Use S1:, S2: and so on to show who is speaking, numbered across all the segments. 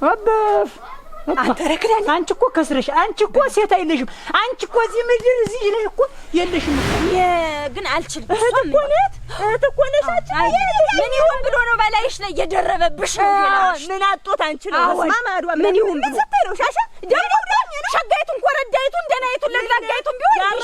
S1: አበፍ
S2: አተረክዳኝ
S1: አንቺ እኮ ከስረሽ አንቺ እኮ ሴት አይለሽም አንቺ እኮ እዚህ ምድር እዚህ ላይ እኮ የለሽም
S2: ግን አልችልም ተቆነሻች ምን ይሁን ብሎ ነው በላይሽ ላይ የደረበብሽ ምን አጥቶት አንቺ ነው ማማዷ ምን ይሁን ብሎ ሰጠው ሻሻ ሸጋይቱን ኮረዳይቱን ደናይቱን ለጋጋይቱን ቢሆን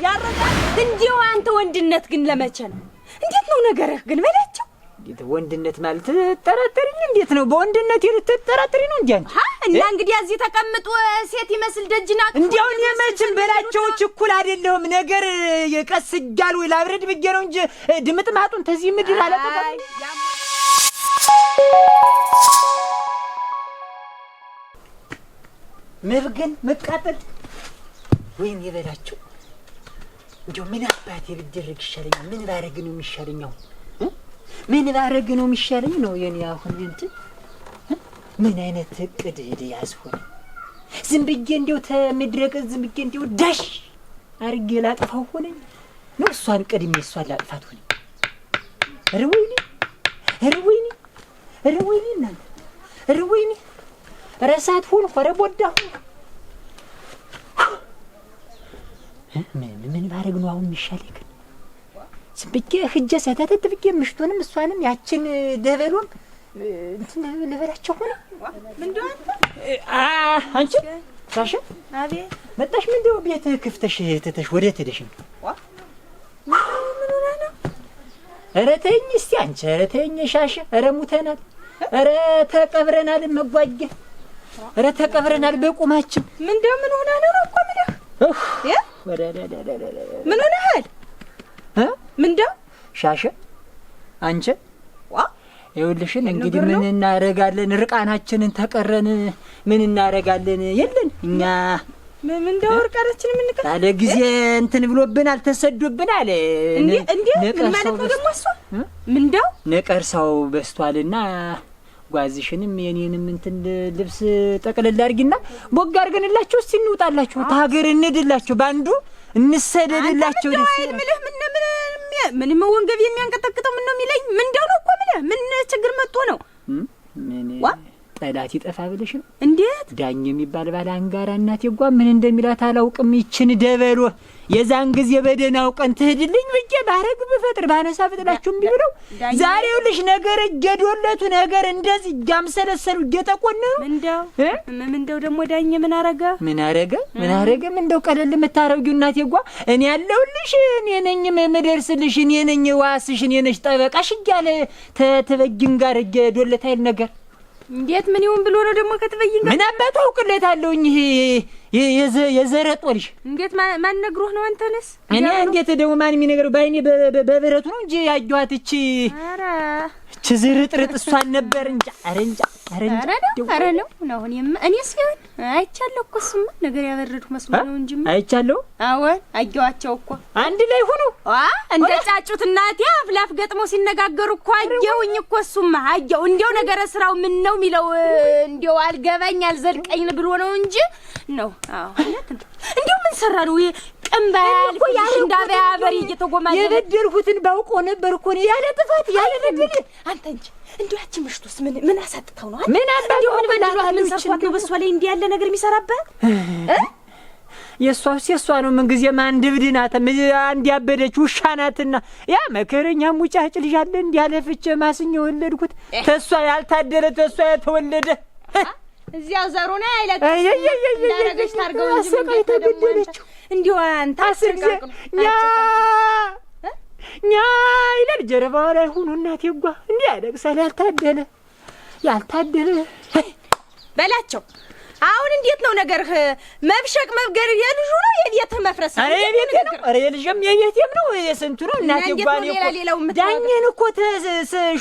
S2: ያረጋ እንዲው አንተ ወንድነት ግን ለመቼ ነው እንዴት ነው ነገርህ ግን በላቸው
S1: እንዴት ወንድነት ማለት ተጠራጥሪኝ እንዴት ነው በወንድነት ልትጠራጥሪ ነው እንዴ አንቺ
S2: እና እንግዲህ እዚህ ተቀምጦ ሴት ይመስል ደጅና
S1: እንዴው የመችን በላቸው ችኩል አይደለም ነገር የቀስ ይጋል ወይ ላብረድ ብዬ ነው እንጂ ድምጥ ማጡን ተዚህ ምድር አላጠፋም ምርግን መቃጠል ወይም የበላቸው እንዴው ምን አባቴ ብደረግ ይሻለኛል ምን ባረግ ነው የሚሻለኛው ምን ባረግ ነው የሚሻለኝ ነው የኔ አሁን እንትን ምን አይነት እቅድ ያዝሆነ ዝም ብዬ እንደው ተምድረቅ ዝም ብዬ እንደው ዳሽ አርጌ ላጥፋው ሆነ ነው እሷን ቀድሜ እሷን ላጥፋት ሆነ ርወይኒ እናንተ ርወይኒ ረሳት ሆነ ሆረቦዳ ምን ባረግ ነው አሁን የሚሻለኝ ስብቄ ህጀ ሰተተት ብቄ ምሽቱንም እሷንም ያችን ደበሎም እንትን ለበላቸው ሆነ
S2: ምንድነው
S1: አንቺ ሳሽ
S2: አቤት
S1: መጣሽ ምንድነው ቤት ክፍተሽ ተተሽ ወደ ተደሽ
S2: ምን ሆነ ነው
S1: ኧረ ተይኝ እስቲ አንቺ ኧረ ተይኝ ሻሽ ኧረ ሙተናል ኧረ ተቀብረናል መጓጀ ኧረ ተቀብረናል በቁማችን
S2: ምንድነው ምን ሆነ ነው እኮ ምን ሆነሃል ምንድነው
S1: ሻሽ አንቺ ይኸውልሽን እንግዲህ ምን እናረጋለን ርቃናችንን ተቀረን ምን እናረጋለን የለን እኛ
S2: ምንድነው ርቃናችንን ምን ከ
S1: አለ ጊዜ እንትን ብሎብናል ተሰዶብናል
S2: እንዴ ምን ማለት ነው ደግሞ እሱ ምንድነው
S1: ነቀርሳው በስቷልና ጓዝሽንም የኔንም እንትን ልብስ ጠቅልል አድርጊና ቦግ አድርገንላችሁ እስቲ እንውጣላችሁ ታገር እንድላችሁ ባንዱ እንሰደድላችሁ ደስ ምን
S2: ወንገብ የሚያንቀጠቅጠው ምን ነው የሚለኝ ምንድነው ነው እኮ ምን ችግር መጥቶ ነው
S1: ምን ጠላት ይጠፋ ብለሽ ነው
S2: እንዴት
S1: ዳኝ የሚባል ባለ አንጋራ እናቴ ጓ ምን እንደሚላት አላውቅም ይችን ደበሎ የዛን ጊዜ በደናው ቀን ትሄድልኝ ብዬ ባረግ በፈጥር ባነሳ ፍጥላችሁ ቢብለው ዛሬው ልጅ ነገር እየዶለቱ ነገር እንደዚህ ያምሰለሰሉ እየተቆነሩ
S2: ምንደው ደግሞ ዳኝ ምን አረገ ምንደው ቀለል የምታረጊው እናቴ ጓ እኔ ያለውልሽ እኔ ነኝ መደርስልሽ እኔ ነኝ ዋስሽ እኔ ነሽ ጠበቃሽ እያለ ተተበጊን ጋር እየዶለታ አይል ነገር እንዴት ምን ይሁን ብሎ ነው ደግሞ ከተበይን
S1: ምን አባታው ቅለታለሁኝ ይሄ የዘረጦልሽ
S2: እንዴት ማን ነግሮህ ነው አንተነስ
S1: እኔ እንዴት ደግሞ ማን የሚነግረው ባይኔ በበረቱ ነው እንጂ ያጇት እቺ
S2: አረ
S1: እቺ ዝርጥርጥ እሷን ነበር እንጂ አረንጃ
S2: አረ ነው እኔስ ይሁን አይቻለሁ እኮ እሱማ ነገር ያበረዱ መስሎ ነው እንጂ
S1: አይቻለሁ
S2: አዎ አየዋቸው እኮ
S1: አንድ ላይ ሆኖ
S2: እንደ ጫጩት እናቴ አፍላፍ ገጥሞ ሲነጋገሩ እኮ አየሁኝ እኮ እሱማ አየው እንዴው ነገር ስራው ምን ነው የሚለው እንዴው አልገባኝ አልዘልቀኝ ብሎ ነው እንጂ ነው አዎ እንዴው ምን ሰራ ነው ቀምባል እንዳበያ በሪ እየተጎማለ
S1: የበደልኩትን ባውቆ ነበር እኮ ያለ ጥፋት ያለ በደል
S2: አንተ እንጂ እንዴው ያቺ ምሽቱስ ምን አሳጥተው ነው ምን አባው ምን በደሉ ምን ሰርቷት ነው በሷ ላይ እንዲህ ያለ ነገር የሚሰራበት
S1: የሷ ነው ምን ጊዜ ማን ድብድናት አንድ ያበደች ውሻ ናትና ያ መከረኛ ሙጫጭ ልጅ አለ እንዲህ ያለፍቼ ማስኝ ወለድኩት ተሷ ያልታደለ ተሷ የተወለደ
S2: እዚያው ዘሩና እንዳረገች ታርገው እንጂ ምን ተደመደችው እንዲው አንተ አስርቀቅ
S1: ኛ ይላል ጀርባው ላይ ሆኖ እናቴ ጓ እንዲህ ያለቅሳል ያልታደለ
S2: በላቸው አሁን እንዴት ነው ነገር መብሸቅ መብገር የልጁ ነው የቤት መፍረስ
S1: አረ የቤት ነው አረ የልጅም የቤትም ነው የስንቱ ነው እናቴ ጓኔ ዳኘን እኮ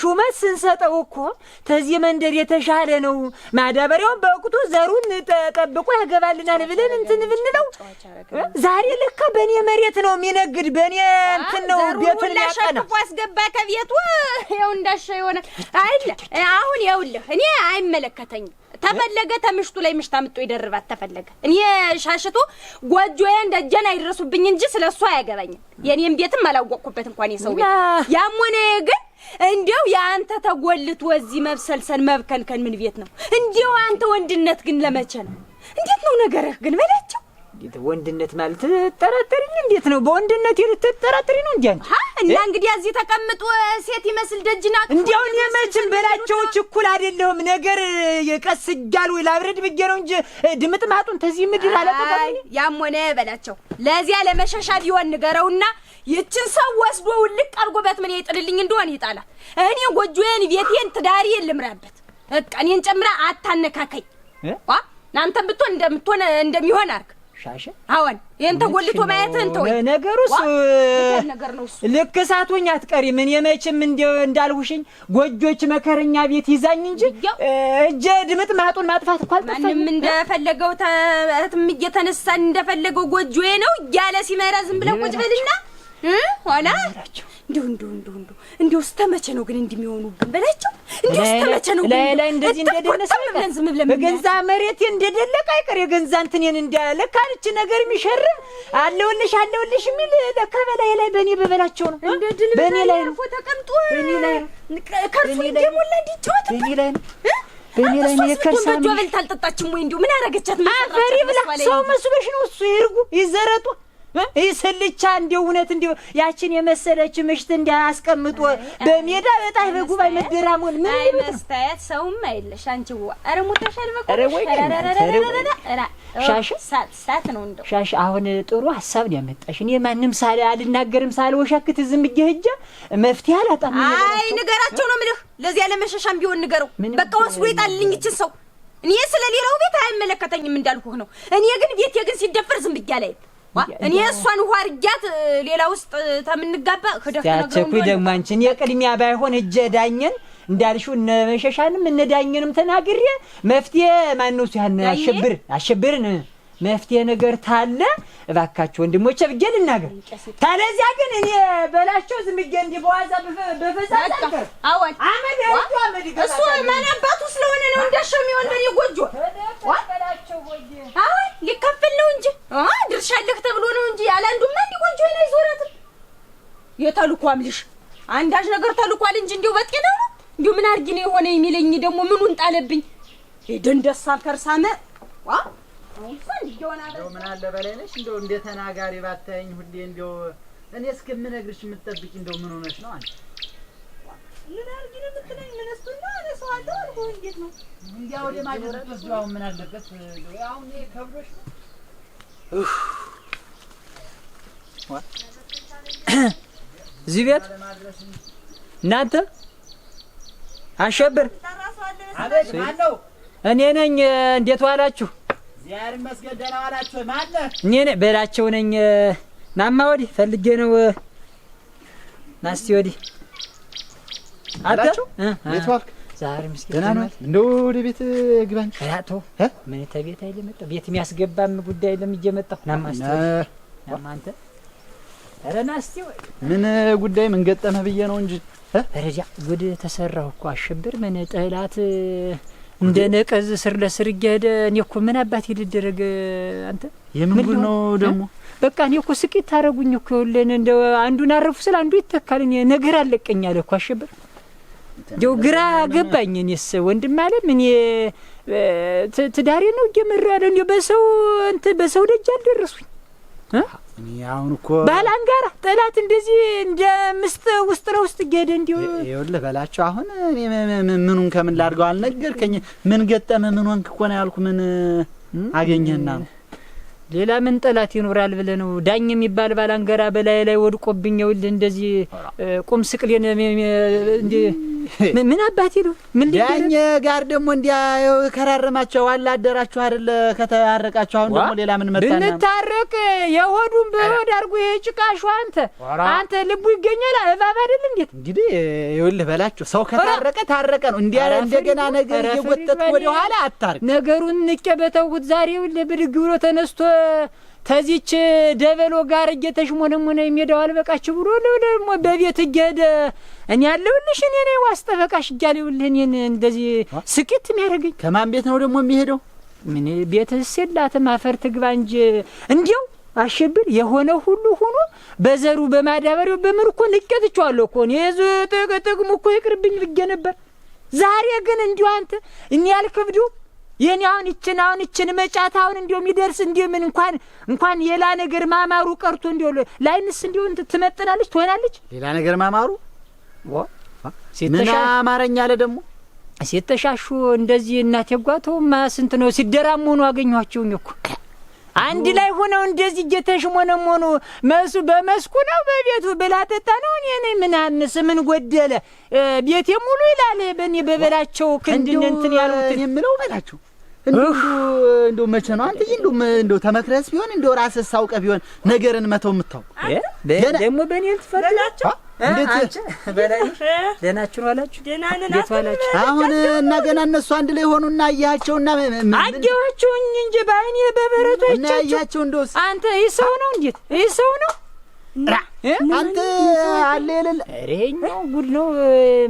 S1: ሹመት ስንሰጠው እኮ ተዚህ መንደር የተሻለ ነው ማዳበሪያውን በወቅቱ ዘሩን ተጠብቆ ያገባልናል ብለን እንትን ብንለው ዛሬ ለካ በኔ መሬት ነው የሚነግድ በኔ እንትን ነው ቤቱን ያቀና
S2: አስገባ ከቤቱ ይኸው እንዳሻ የሆነ አይደል አሁን ይኸውልህ እኔ አይመለከተኝም ተፈለገ ተምሽቱ ላይ ምሽታ ምጥቶ ይደርባት ተፈለገ እኔ ሻሽቱ ጎጆዬ እንደጀና ይድረሱብኝ እንጂ ስለሱ አያገባኝም የኔም ቤትም አላወቅኩበት እንኳን የሰው ቤት ያሞኔ ግን እንዲያው የአንተ ተጎልት ወዚህ መብሰልሰል መብከንከን ምን ቤት ነው? እንዲያው አንተ ወንድነት ግን ለመቼ ነው? እንዴት ነው ነገርህ ግን በላቸው?
S1: እንዴት ወንድነት ማለት ተጠራጠሪኝ? እንዴት ነው በወንድነት ልትጠራጠሪ ነው እንዴ አንቺ?
S2: እና እንግዲህ እዚህ ተቀምጦ ሴት ይመስል ደጅና
S1: እንዲያው የመችን በላቸው ችኩል አይደለሁም። ነገር የቀስ እያሉ ላብረድ ብዬ ነው እንጂ ድምጥ ማጡን ተዚህ ምድር አላጠቃኝ።
S2: ያም ሆነ በላቸው ለዚያ ለመሸሻ ቢሆን ንገረውና ይችን ሰው ወስዶ ውልቅ አርጎበት ምን ይጥልልኝ እንደሆነ ይጣላ። እኔ ጎጆዬን ቤቴን ትዳሬን ልምራበት። በቃ እኔን ጨምራ አታነካከኝ። ናንተም ብትሆን እንደሚሆን አርግ
S1: ሻሸ።
S2: አዎን ይሄን ተጎልቶ ማየትህን ተወኝ።
S1: ነገሩስ
S2: ነገር ነው እሱ።
S1: ልክ ሳቶኝ አትቀሪ። ምን የመችም እንዳልሁሽኝ ጎጆች መከረኛ ቤት ይዛኝ እንጂ እጄ ድምጥ ማጡን ማጥፋት እንኳን
S2: ማንም እንደፈለገው ተህትም እየተነሳን እንደፈለገው ጎጆዬ ነው እያለ ሲመራ ዝም ብለው ቁጭ በልና ኋላ እንዲሁ ስተመቼ ነው ግን እንደሚሆኑብን በላቸው። እንዲሁ ስተመቼ ነው
S1: ላይ እንደዚህ እንደደነሰ በገንዛ መሬት እንደደለቀ አይቀር የገንዛ እንትኔን እንደለካልች ነገር የሚሸርም አለውልሽ የሚል ለካ በላይ ላይ በእኔ በበላቸው ነው። በእኔ ላይ ነው
S2: ተቀምጦ
S1: በእኔ ላይ ነው
S2: ከርሱ እንደሞላ እንዲጫወት
S1: በእኔ ላይ ነው በእኔ ላይ ነው የከርሳም
S2: ጆበል ታልጠጣችም ወይ እንዲሁ ምን አረገቻት?
S1: አፈሪ ብላ ሰው መስሎሽ ነው እሱ ይርጉ ይዘረጡ ይስልቻ እንደው እውነት እንደው ያችን የመሰለች ምሽት እንዳያስቀምጡ በሜዳ በጣይ በጉባኤ መደራሙን ምን
S2: መስታየት ሰውም አይልሽ አንቺው አረሙተሻል በቃ
S1: ሻሽ
S2: ሳት ነው እንደው
S1: ሻሽ አሁን ጥሩ ሐሳብ ነው ያመጣሽ። እኔ ማንንም ሳለ አልናገርም ሳልወሸክት ዝም ብዬ መፍትሄ አላጣም።
S2: አይ ንገራቸው ነው የምልህ። ለዚህ ያለ መሸሻም ቢሆን ንገረው በቃ ወስዶ ይጣልልኝ እቺ ሰው። እኔ ስለሌላው ቤት አይመለከተኝም እንዳልኩህ ነው። እኔ ግን ቤቴ ግን ሲደፈር ዝም ብዬ አላይ እኔ እሷን ውሃ አርጊያት ሌላ ውስጥ ተምንጋባ
S1: ያቸኩኝ ደግሞ አንቺን የቅድሚያ ባይሆን እጀ ዳኘን እንዳልሽው እነ መሸሻንም እነ ዳኘንም ተናግሬ መፍትሄ ማነው ያን አሸብርን መፍትሄ ነገር ታለ እባካችሁ ወንድሞቼ ብዬ ልናገር። ታለዚያ ግን እኔ በላቸው ዝም ብዬ እንዲህ በዋዛ በፈዛዛ ነገር
S2: አወል
S1: አመድ
S2: እሱ ማን አባቱ ስለሆነ ነው እንደሸው የሚሆን በኔ ጎጆ
S1: በላቸው ወይ
S2: አወል ሊከፈል ነው እንጂ ድርሻለህ ተብሎ ነው እንጂ ያላንዱማ እንዲህ ጎጆ ላይ ዞራት የተልኳምልሽ አንዳች ነገር ተልኳል እንጂ እንዲው በጤና ነው እንዲው ምን አርጊ ነው የሆነ የሚለኝ ደግሞ ምኑን ጣለብኝ ደንደሳ ከርሳመ
S3: ምን አለ በላይነሽ እንደው እንደ ተናጋሪ ባታየኝ ሁሌ እንደው እኔ እስከምነግርሽ የምትጠብቂ እንደው ምን ሆነሽ ነው አንቺ?
S2: ምን አርጊ ነው የምትለኝ? ምን እሱና እኔ ሰው አለው አልኩ። እንዴት ነው
S3: እንዲያ ወደ ማጀት ተወስዶ አሁን ምን አለበት አሁን ይሄ ከብዶሽ ነው?
S1: እዚህ ቤት እናንተ አሸብር
S3: አቤት ማነው?
S1: እኔ ነኝ። እንዴት ዋላችሁ?
S3: ዚያር መስገደና ዋላችሁ ማነ?
S1: እኔ ነኝ በላቸው ነኝ። ናማ ወዲህ ፈልጌ ነው። ናስቲ ወዲህ
S3: አላችሁ? ቤት ዋልክ?
S1: ዛሬ መስገደና ነው።
S3: እንደው ወደ ቤት ግባኝ።
S1: አያቶ ምን ተቤት አይደለም ቤት የሚያስገባም ጉዳይ ለምጀመጣው ናማስቲ ናማ አንተ ኧረ ናስቲ
S3: ምን ጉዳይ ምን ገጠመህ ብዬ ነው እንጂ
S1: ረጃ ጉድ ተሰራው እኮ አሸብር ምን ጠላት እንደ ነቀዝ ስር ለስር እየሄደ እኔ እኮ ምን አባቴ ልደረግ አንተ
S3: የምን ጉድ ነው ደግሞ?
S1: በቃ እኔ እኮ ስቂት ታረጉኝ እኮ ለኔ እንደ አንዱን አረፉ ስለ አንዱ ይተካል። እኔ ነገር አለቀኛል እኮ አሸብር ጆ ግራ ገባኝ። እኔስ ወንድም ማለት ምን ትዳሬ ነው እየመራ ያለው እንዴ በሰው እንት በሰው ደጅ አልደረሱኝ
S3: እኔ አሁን እኮ
S1: ባላንጋራ ጠላት እንደዚህ እንደ ምስጥ ውስጥ ለውስጥ ገደ እንዲው
S3: ይኸውልህ በላቸው። አሁን እኔ ምኑን ከምን ላድርገው አልነገርከኝ። ምን ገጠመ ምን ሆንክ እኮ ነው ያልኩ። ምን አገኘህና ነው?
S1: ሌላ ምን ጠላት ይኖራል ብለህ ነው? ዳኝ የሚባል ባላንጋራ በላይ ላይ ወድቆብኝ ይኸውልህ እንደዚህ ቁም ስቅሌን እንደ ምን አባቴ ነው ምን
S3: ዳኝ ጋር ደግሞ እንዲያ ከራረማቸው አላ አደራችሁ አይደል? ከተያረቃችሁ አሁን ደግሞ ሌላ ምን መጣና
S1: እንታረቅ የሆዱን በሆድ አርጎ የጭቃሹ አንተ ልቡ ይገኛል እባብ አይደል? እንዴት
S3: እንግዲህ ይኸውልህ በላችሁ ሰው ከታረቀ ታረቀ ነው። እንዲያ እንደገና ነገር እየወጣት ወደ ኋላ አታርቅ።
S1: ነገሩን ንቄ በተውት ዛሬ ይኸውልህ ብድግ ብሎ ተነስቶ ተዚች ደበሎ ጋር እየተሽሞነሞነ የሚሄደው አልበቃችሁ ብሎ ደግሞ በቤት እየሄደ እኔ ያለሁልሽ እኔ ነኝ ዋስጠበቃሽ እያለሁልህ እኔን እንደዚህ ስቂት የሚያደርገኝ ከማን ቤት ነው ደግሞ የሚሄደው? ምን ቤትስ የላትም አፈር ትግባ እንጂ እንዲያው አሸብር የሆነ ሁሉ ሆኖ በዘሩ በማዳበሪያው በምን እኮ ንቀትቻለሁ እኮ የዙ ጥቅሙ እኮ ይቅርብኝ ብዬ ነበር። ዛሬ ግን እንዲሁ አንተ እኔ ያልከብዱ የኔ አሁን እችን መጫት አሁን እንዲሁ የሚደርስ እንዲሁ ምን እንኳን ሌላ ነገር ማማሩ ቀርቶ እንዲሁ ላይንስ እንዲሁ ትመጥናለች ትሆናለች።
S3: ሌላ ነገር ማማሩ ምን አማረኛ አለ ደግሞ
S1: ሲተሻሹ እንደዚህ እናቴ ጓተውማ ስንት ነው ሲደራመኑ አገኘኋቸውኝ እኮ አንድ ላይ ሆነው እንደዚህ እየተሽሞነሞኑ በመስኩ ነው በቤቱ ብላጠጣ ነው። እኔ ምን አነሰ ምን ጎደለ ቤቴ ሙሉ ይላል በእኔ በበላቸው ክንድን እንትን ያሉት
S3: የምለው በላቸው እንደው መቼ ነው አንተ እንደው ተመክረስ ቢሆን እንደው ራስህ ሳውቀህ ቢሆን ነገርን መተው የምታው
S1: ደግሞ በእኔ ልትፈርዳቸው
S3: እንዴት
S1: በላይሽ ደናችሁ ዋላችሁ
S2: ደናነናችሁ
S3: አሁን እና ገና እነሱ አንድ ላይ ሆኑና አያቸውና
S1: አያቸው እንጂ ባይኔ በበረቱ
S3: እና አያቸው እንደውስ
S1: አንተ ይሰው ነው እንዴት ይሰው ነው
S3: አንተ አለ የሌለ
S1: እሬኛው ጉድ ነው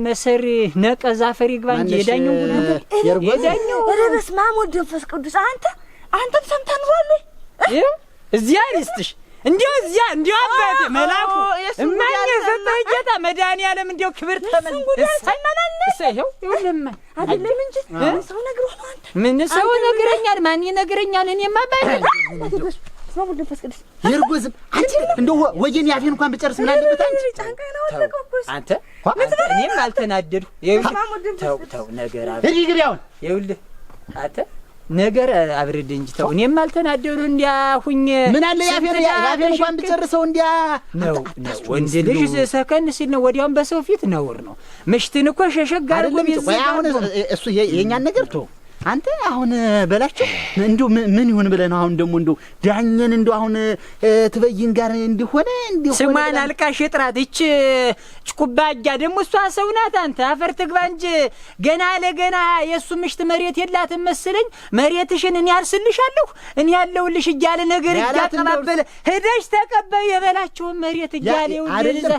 S1: መሰሪ ነቀዛ ፈሪ ግባ እንጂ የዳኛው ጉድ ነው
S3: የዳኛው
S2: ረበስ ማሞድ መንፈስ ቅዱስ አንተም ሰምተን ወለ
S1: እዚያ ልስትሽ እንዲው እዚያ እንዲው አባቴ መላኩ እማኝ የሰጠኝ ጌታ መድኃኒዓለም እንዲው ክብር ተመለሰ ይሄው ይሁንማ
S2: አይደለም እንጂ ሰው ነገር ሆነ አንተ
S1: ምን ሰው ነገረኛል ማን ይነግረኛል እኔማ ባይል
S2: ማሞድ መንፈስ ቅዱስ
S3: ይርጉዝም አንቺ እንደው ወየን ያፌን እንኳን ብጨርስ ምን አለበት
S1: አንተ እኔም አልተናደዱ ተው ነገር አብረን
S3: ይግሪያውን
S1: ይኸውልህ አንተ ነገር አብረድ እንጂ ተው እኔም አልተናደዱ እንዲያሁኝ
S3: ምን አለ ያፌን እንኳን ብጨርሰው እንዲያ
S1: ነው ወንድ ልጅ ሰከን ሲል ነው ወዲያውም በሰው ፊት ነውር ነው ምሽትን እኮ ሸሸግ አድርጎ
S3: ቢዘጋ አሁን እሱ የኛን ነገር ተው አንተ አሁን በላቸው እንደው ምን ይሁን ብለህ ነው አሁን ደግሞ እንደው ዳኘን እንደው አሁን ትበይን ጋር እንዲሆነ
S1: ስማን አልቃሽ ጥራት እቺ ጭቁባጃ ደግሞ እሷ ሰው ናት። አንተ አፈር ትግባ እንጂ ገና ለገና የሱ ምሽት መሬት የላትም መስለኝ መሬትሽን እኔ አርስልሻለሁ እኔ ያለውልሽ እያለ ነገር እያቀባበለ ሄደሽ ተቀበይ የበላቸው መሬት እያለ ይውልዛ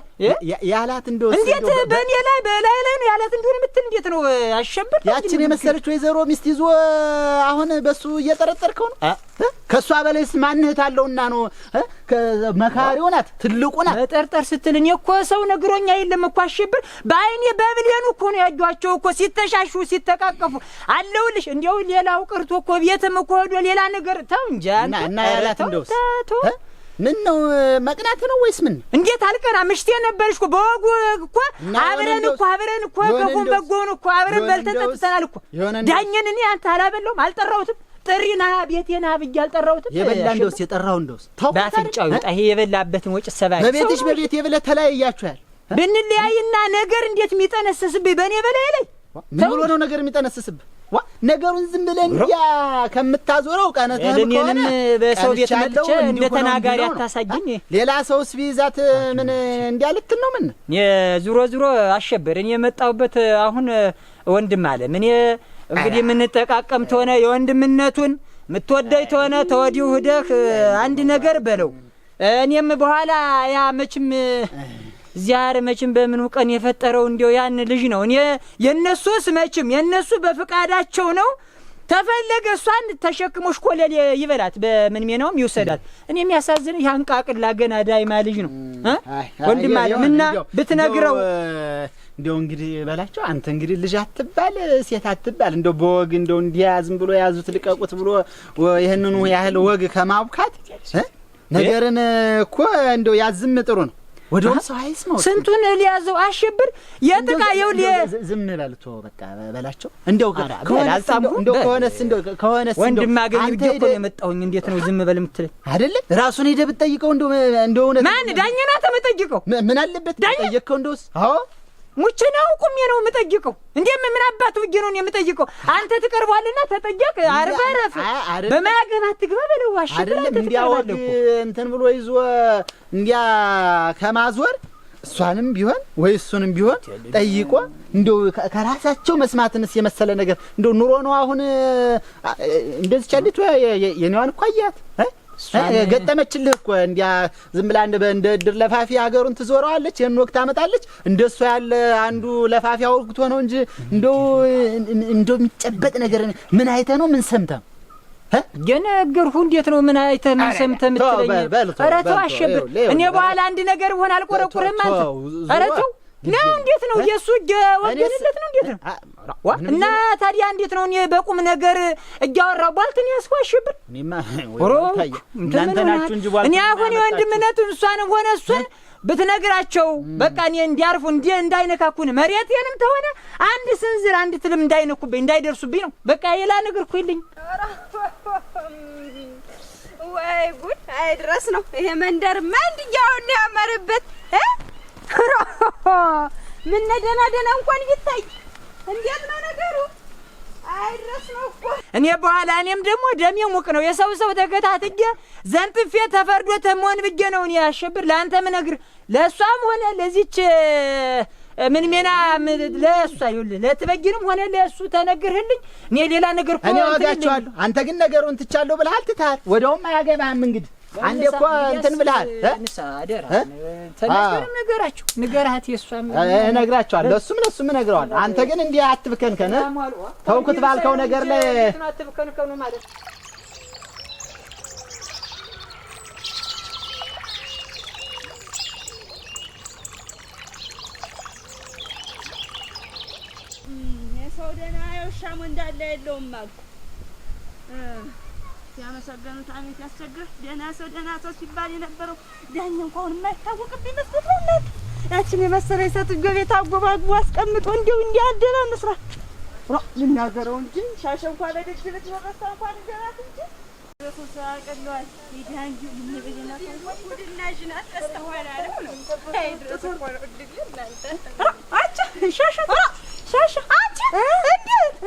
S3: ያላት እንደው
S1: እንዴት በእኔ ላይ በላይ ነው ያላት እንደሆነ ምትል እንዴት ነው አሸብር
S3: ያችን የመሰለች ወይዘሮ ሚስት ይዞ አሁን በሱ እየጠረጠርከው ነው ከሷ በላይስ ማንህት አለውና ነው መካሪው ናት ትልቁ ናት
S1: መጠርጠር ስትል እኔ እኮ ሰው ነግሮኛ የለም እኮ አሸብር በአይኔ በብሌኑ እኮ ነው ያጇቸው እኮ ሲተሻሹ ሲተቃቀፉ አለውልሽ እንዴው ሌላው ቀርቶ እኮ ቤትም እኮ ሄዶ ሌላ ነገር ተው እንጂ
S3: እና ያላት እንደውስ ምን ነው መቅናት ነው ወይስ ምን
S1: እንዴት አልቀራ ምሽቴ ነበርሽ እኮ በወጉ እኮ አብረን እኮ ከፉን በጎን እኮ አብረን በልተጠጥተናል እኮ ዳኘን እኔ አንተ አላበለውም አልጠራሁትም ጥሪና ቤቴና ብዬ አልጠራሁትም
S3: የበላ እንደውስ የጠራው እንደውስ
S1: ባፍንጫው ይጣ ይሄ የበላበትን ወጭ ሰባይ
S3: በቤትሽ በቤት የበለ ተለያያችኋል
S1: ብንለያይና ነገር እንዴት የሚጠነስስብኝ በእኔ በላይ ላይ
S3: ምን ብሎ ነው ነገር የሚጠነስስብህ ነገሩን ዝም ብለን ያ ከምታዞረው ቀነተህ
S1: እኔንም በሰው ቤት መጥቼ እንደ ተናጋሪ አታሳየኝ
S3: ሌላ ሰውስ ቢይዛት ምን እንዲያልት ነው ምን
S1: ዙሮ አሸበር እኔ የመጣሁበት አሁን ወንድም አለ ምን እንግዲህ ምን ተቃቀም ተሆነ የወንድምነቱን ምትወደይ ተሆነ ተወዲው ሄደህ አንድ ነገር በለው እኔም በኋላ ያ መችም ዚያር መችም በምን ቀን የፈጠረው እንዲው ያን ልጅ ነው እኔ የነሱስ መችም የነሱ በፍቃዳቸው ነው ተፈለገ እሷን ተሸክሞሽ ኮለል ይበላት በምን ሜነውም ይወሰዳት እኔ የሚያሳዝን ያንቃቅላ ገና ዳይማ ልጅ ነው ወንድም አለምና ብትነግረው
S3: እንደው እንግዲህ በላቸው አንተ እንግዲህ ልጅ አትባል ሴት አትባል እንደው በወግ እንደው እንዲያዝም ብሎ ያዙት ልቀቁት ብሎ ይሄንኑ ያህል ወግ ከማብካት ነገርን እኮ እንደው ያዝም ጥሩ ነው ወደው ሰው አይስማው
S1: ስንቱን ሊያዘው አሸብር የጥቃ ይውል
S3: ዝም ይላልቶ በቃ በላቸው እንደው ከሆነስ
S1: ወንድም አገኝ ልጅ እኮ የመጣሁኝ እንዴት ነው ዝም በል የምትለኝ
S3: አይደለም ራሱን ሄደ ብትጠይቀው እንደው እውነት
S1: ማን ዳኘና ተመጠይቀው
S3: ምን አለበት ጠየቀው እንደውስ አዎ
S1: ሙቼ ነው ቁሜ ነው የምጠይቀው እንዴም ምን አባቱ ወጌ ነው የምጠይቀው አንተ ትቀርባለና ተጠየቅ አርባረፍ በማያገባት ትግባ በለው አሽብር
S3: አይደለም እንዲያወቅ እንትን ብሎ ይዞ እንዲያ ከማዞር እሷንም ቢሆን ወይ እሱንም ቢሆን ጠይቆ እንደው ከራሳቸው መስማትንስ የመሰለ ነገር እንደው ኑሮ ነው አሁን እንደዚህ ቻለቱ የኔዋን እኮ አያት ገጠመችልህ እኮ እንዲያ ዝም ብላ እንደ ድር ለፋፊ ሀገሩን ትዞረዋለች የን ወቅት አመጣለች እንደሱ ያለ አንዱ ለፋፊ አውርግቶ ነው እንጂ እንደው የሚጨበጥ ነገር ምን አይተ ነው ምን ሰምተህ
S1: የነገርኩህ እንዴት ነው? ምን አይተህ ምን ሰምተህ የምትለኝ? ኧረ ተው አሸብር፣ እኔ በኋላ አንድ ነገር ሆነ አልቆረቁርህም አንተ። ኧረ ተው ነው። እንዴት ነው የእሱ ወገንለት ነው? እንዴት ነው እና ታዲያ እንዴት ነው? እኔ በቁም ነገር እያወራሁ ባልትን ያስኩ አሸብር። እኔ አሁን የወንድምነቱን እሷንም ሆነ እሱን ብትነግራቸው በቃ እኔ እንዲያርፉ እንዳይነካኩን መሬቴንም ተሆነ አንድ ስንዝር አንድ ትልም እንዳይነኩብኝ እንዳይደርሱብኝ ነው በቃ። ሌላ ነገር እኮ የለኝም።
S2: ወይ ጉድ! አይ ድረስ ነው ይሄ መንደርማ እንዲያውን ያመረበት ምን ደህና ደህና እንኳን ቢታይ እንዴት ነው ነገሩ? አይ ድረስ ነው እኮ
S1: እኔ በኋላ እኔም ደግሞ ደሜ ሙቅ ነው የሰው ተከታትዬ ዘንጥፌ ተፈርዶ ተሞን ብዬ ነው እኔ አሸብር ለአንተ ምነግር ለእሷም ሆነ ለዚች ምን ሜና ለእሷ ይኸውልህ ለትበጊንም ሆነ ለእሱ ተነግርህልኝ። እኔ ሌላ ነገር እኮ እኔ ዋጋቸዋለሁ። አንተ ግን ነገሩን ትቻለሁ ብለሃል ትተሃል። ወዲያውም አያገባህም እንግዲህ አንዴ እኮ እንትን ብለሃል። ንሳደራ ተነግረም ነገራችሁ ንገራት የሷም እነግራቸዋለሁ። ለሱም እነግረዋለሁ። አንተ ግን እንዲህ አትብከንከን። ተውኩት ባልከው ነገር ላይ አትብከንከኑ ማለት
S2: የሰው ደህና የውሻም እንዳለ የለውም አልኩ። ሲያመሰገኑት አሜት ያስቸግር። ደህና ሰው ሲባል የነበረው ዳኛ እንኳን የማይታወቅብኝ መስሎት ነው። እናት ያችን የመሰለ ሴትዮ ቤት አጎባጉቦ አስቀምጦ እንዲሁ እንዲያደረ መስራ ልናገረው እንጂ ሻሸ እንኳን ለደጅ ልጅ ወረሳ እንኳን ገራት እንጂ ረሱሳ ቀለዋል። ይዳንጂ ምን በየና ተንቆ ወድና ጅናት ተስተዋላ ነው አይ ድረስ ቆሮ ድግ እናንተ አቻ ሻሻ አንቺ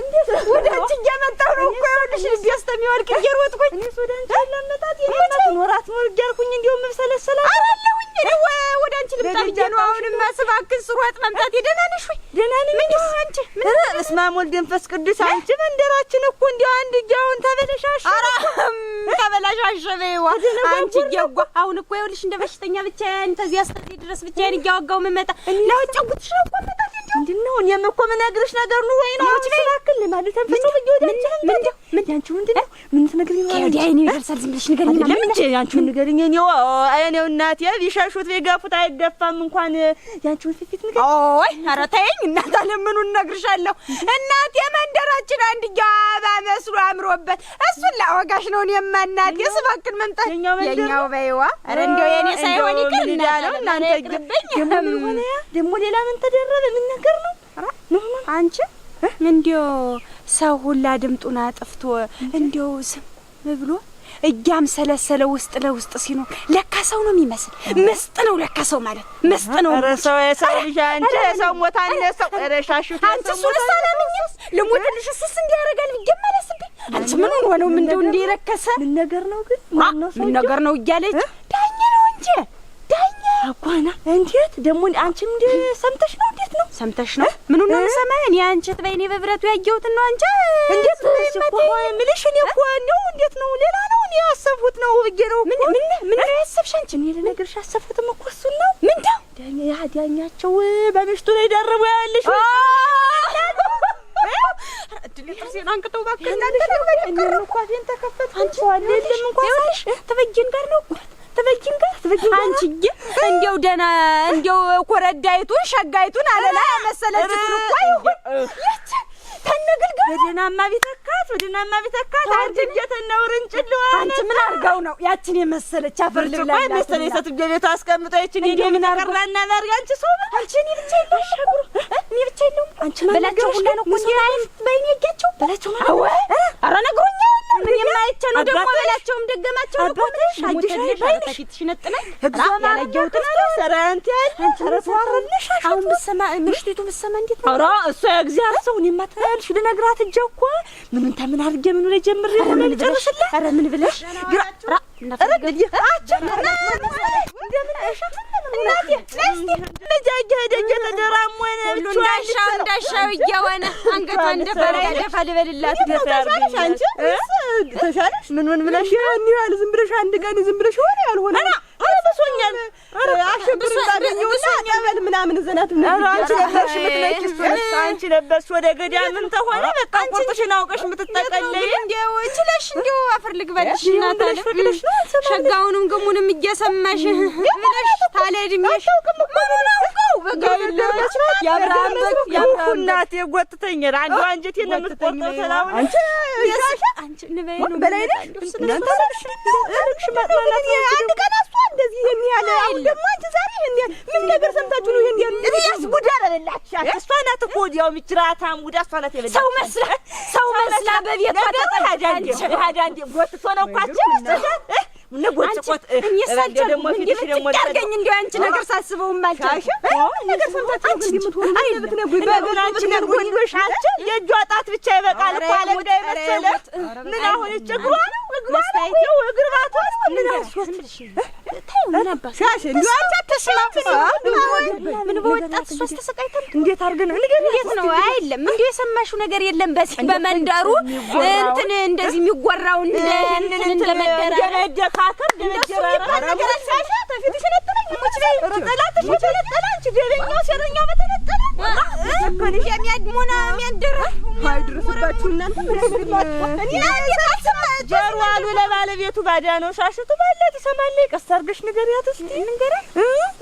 S2: እንዴት ወዳንቺ እየመጣሁ ነው እኮ ይኸውልሽ ቢያስተሚወልቅ እየሮጥኩኝ እኔ ወዳንቺ ለመጣት የማት ኖራት ነው እያልኩኝ እንዲሁ መሰለሰላ አላለሁኝ ወዳንቺ ልምጣ ብዬ ነው። አሁንም ማስባክን ስሮጥ መምጣት ደህና ነሽ ወይ? ደህና ነኝ። ምን አንቺ በስመ አብ ወልድ መንፈስ ቅዱስ አንቺ መንደራችን እኮ እንዲሁ አንድ ጃውን ተበለሻሽ ተበላሻሽ በይዋ አንቺ እያጓ አሁን እኮ ይኸውልሽ እንደ በሽተኛ ብቻዬን ተዚህ አስተዚህ ድረስ ብቻዬን እያወጋው መመጣ ለውጭውትሽ ነው እኮ መጣት ምንድነው? እኔም እኮ ምነግርሽ ነገር ነው ወይ ነው ስላክል ማለት አንፈሱ ወዳንቺ ምን ያንቺ ምንድነው? ምን ትነግሪኝ ማለት ነው? አይኔ ይደርሳል። ዝም ብለሽ ንገሪኝ። ለምን ያንቺውን ንገሪኝ። እኔው እናቴ ቢሻሹት ቢገፉት አይደፋም እንኳን ያንቺውን ፊት ንገሪኝ። ኦይ ኧረ ተይኝ እናት አለምኑን እነግርሻለሁ። እናቴ መንደራችን አንድ ጃባ መስሎ አምሮበት እሱን ላወጋሽ ነው። እኔ ማናት የስባክን መምጣት የኛው በይዋ ኧረ እንደው የኔ ሳይሆን ይቅር ነው እናንተ ይቅርብኝ። ደግሞ ሌላ ምን ተደረበ? ምን ነገር ነው? አንቺ እንዲያው ሰው ሁላ ድምጡን አጥፍቶ እንዲያው ዝም ብሎ እያምሰለሰለ ውስጥ ለውስጥ ሲኖር ለካ ሰው ነው የሚመስል። ምስጥ ነው ለካ ሰው ማለት ምስጥ ነው። ኧረ ሰው የሰው ልጅ አንቺ ሰው ሞታ እንደሰው ረሻሹ አንቺ እሱን ሰላምኝስ ልሞትልሽ እሱስ እንዲያረጋል ቢገመለስብኝ አንቺ ምን ሆነው ምን እንደው እንዲረከሰ ምን ነገር ነው ግን ምን ነገር ነው እያለች ዳኛ ነው እንጂ ዳኛ አቋና እንዴት ደግሞ አንቺም እንደ ሰምተሽ ነው? እንዴት ነው ሰምተሽ ነው? ምኑን ነው ሰማይ? እኔ አንቺት በእኔ በብረቱ ያየሁት ነው። አንቺ እንዴት ነው ምልሽ? እኔ እኮ ነው እንዴት ነው ሌላ ነው እኔ ያሰብሁት ነው ብዬ ነው። ምን ነው ያሰብሽ አንቺ? እኔ ለነገርሽ ያሰብሁትም እኮ እሱን ነው። ምንድነው ዳኛ ዳኛቸው በምሽቱ ላይ ደርቦ ያለሽ ድልትርሲን አንቅተው ባከና እኔ እኮ አፌን ተከፈተ አንቺ ዋለልም እንኳን ሳይሽ ተበጅን ጋር ነው ተበጅን አንቺዬ እንዴው ደና እንዴው ኮረዳይቱን ሸጋይቱን አለላ መሰለችቱን እኮ ይሁን ይች ተነግልጋ በደናማ ቢተካት አርጅጀት ነው ርንጭልዋ አንቺ ምን አርጋው ነው ያችን የመሰለች አፈር ልብላ መሰለኝ ሰትጀ ቤቱ አስቀምጠው ይችን እንዴ ምን አርጋና ማርጋ አንቺ ሶባ አንቺ እኔ ብቻ ይለሻጉሩ እኔ ብቻ ይለው አንቺ በላቸው ሁሉ ነው ቁስ በእኔ ያጋቸው በላቸው ነው አረ ነግሮኛ ምን የማይቻ ነው ደግሞ በላቸውም ደገማቸው ነው ቆጥሽ አዲሽ ባይሽ ነጥለኝ ያለጀውት ነው ሰራንት አንቺ ረቷርልሽ አሁን በሰማ ምሽቱቱ በሰማ እንዴት ነው አራ እሱ ያግዚያር ሰው እኔ ማታልሽ ልነግራት እጀኮ ምን ተምን አርገ ምን ላይ ጀምር ምን ልጨርስልህ አረ ምን ብለሽ ግራ ነፈገዲ አቸና እንደምን አሻት እናቴ ነስቲ ለጃጀ ደጀ ተደራሞነ ሁሉ እንዳሻው እያወነ አንገቷ እንደፈረገ ልበልላት ተሳለሽ አንቺ ተሳለሽ ምን ብለሽ ያኒ ያል ዝም ብለሽ አንድ ቀን ዝም ብለሽ ሆነ ያልሆነ አና አለሶኛል አሸብር ባገኘውና ያበል ምናምን ዘናት ምን
S4: አንቺ ነበርሽ ምትለቂስ አንቺ ነበርሽ ወደ ገዳምም ተሆነ በቃ ቁርጥሽን አውቀሽ ምትጠቀለይ
S2: እንደው እችለሽ እንደው አፈር ልግበልሽ እናታለ ሸጋውንም ግሙንም እየሰማሽ ብለሽ ታለድምሽ ምን አውቀው በገለች ያብራም
S4: እናቴ ጎትተኛል አንዱ አንጀቴን ለምትቆርጠው ሰላም አንቺ ንበይኑ በላይ ነሽ
S2: አንድ ቀን እሷ እንደዚህ ይሄን ያለ አሁን ደግሞ አንቺ ዛሬ ይሄን ምን ነገር ሰምታችሁ ነው ይሄን ያለ
S4: እያስ ጉዳይ አለላችሁ እሷ ናት እኮ ወዲያው ምጭራታ ሙዳ እሷ ናት የበላች
S2: ሰው መስላ በቤቷ ተቀዳጅ
S4: ሀዳንዴ ጎትቶ ነው ቋጭ ነጎጭቆት
S2: እየሳጨ ደግሞ ፊትሽ ደግሞ ታርገኝ እንደው አንቺ ነገር ሳስበው ማልቻሽ ነገር ሰምታችሁ አንቺ ምትሆኑ አይበት ነው
S4: በእናንቺ ነገር ወንዶሻች የእጇ ጣት ብቻ ይበቃል እኮ አለ ጉዳይ መሰለ ምን አሁን እጭግሯ ነው እግሯ እግርባቷ ምን አስወጥልሽ ታዩ ምን አባሽ ሻሽ እንደው አንቺ አትስማም
S2: ምን በወጣት እሷ ተሰቃይተን
S4: እንዴት አድርገን
S2: እንዴት ነው አይደለም እንደው የሰማሽው ነገር የለም በዚህ በመንደሩ እንትን እንደዚህ የሚጎራው እንደ መደራ
S4: ካከር ደረጀራ ነገር ሳሻ ተፊትሽ ነጥለኝ ሙች ላይ ረጠላትሽ ተነጠላች ደረኛው ሰረኛው በተነጠለ
S2: ከንሽ የሚያድሙና የሚያደረ
S4: አይድርስባችሁ እናንተ እኔ አትሰማ ጀርዋሉ ለባለቤቱ ባዳ ነው ሻሽቱ ባለ ተሰማለ ቀስ አድርገሽ ንገሪያት እስቲ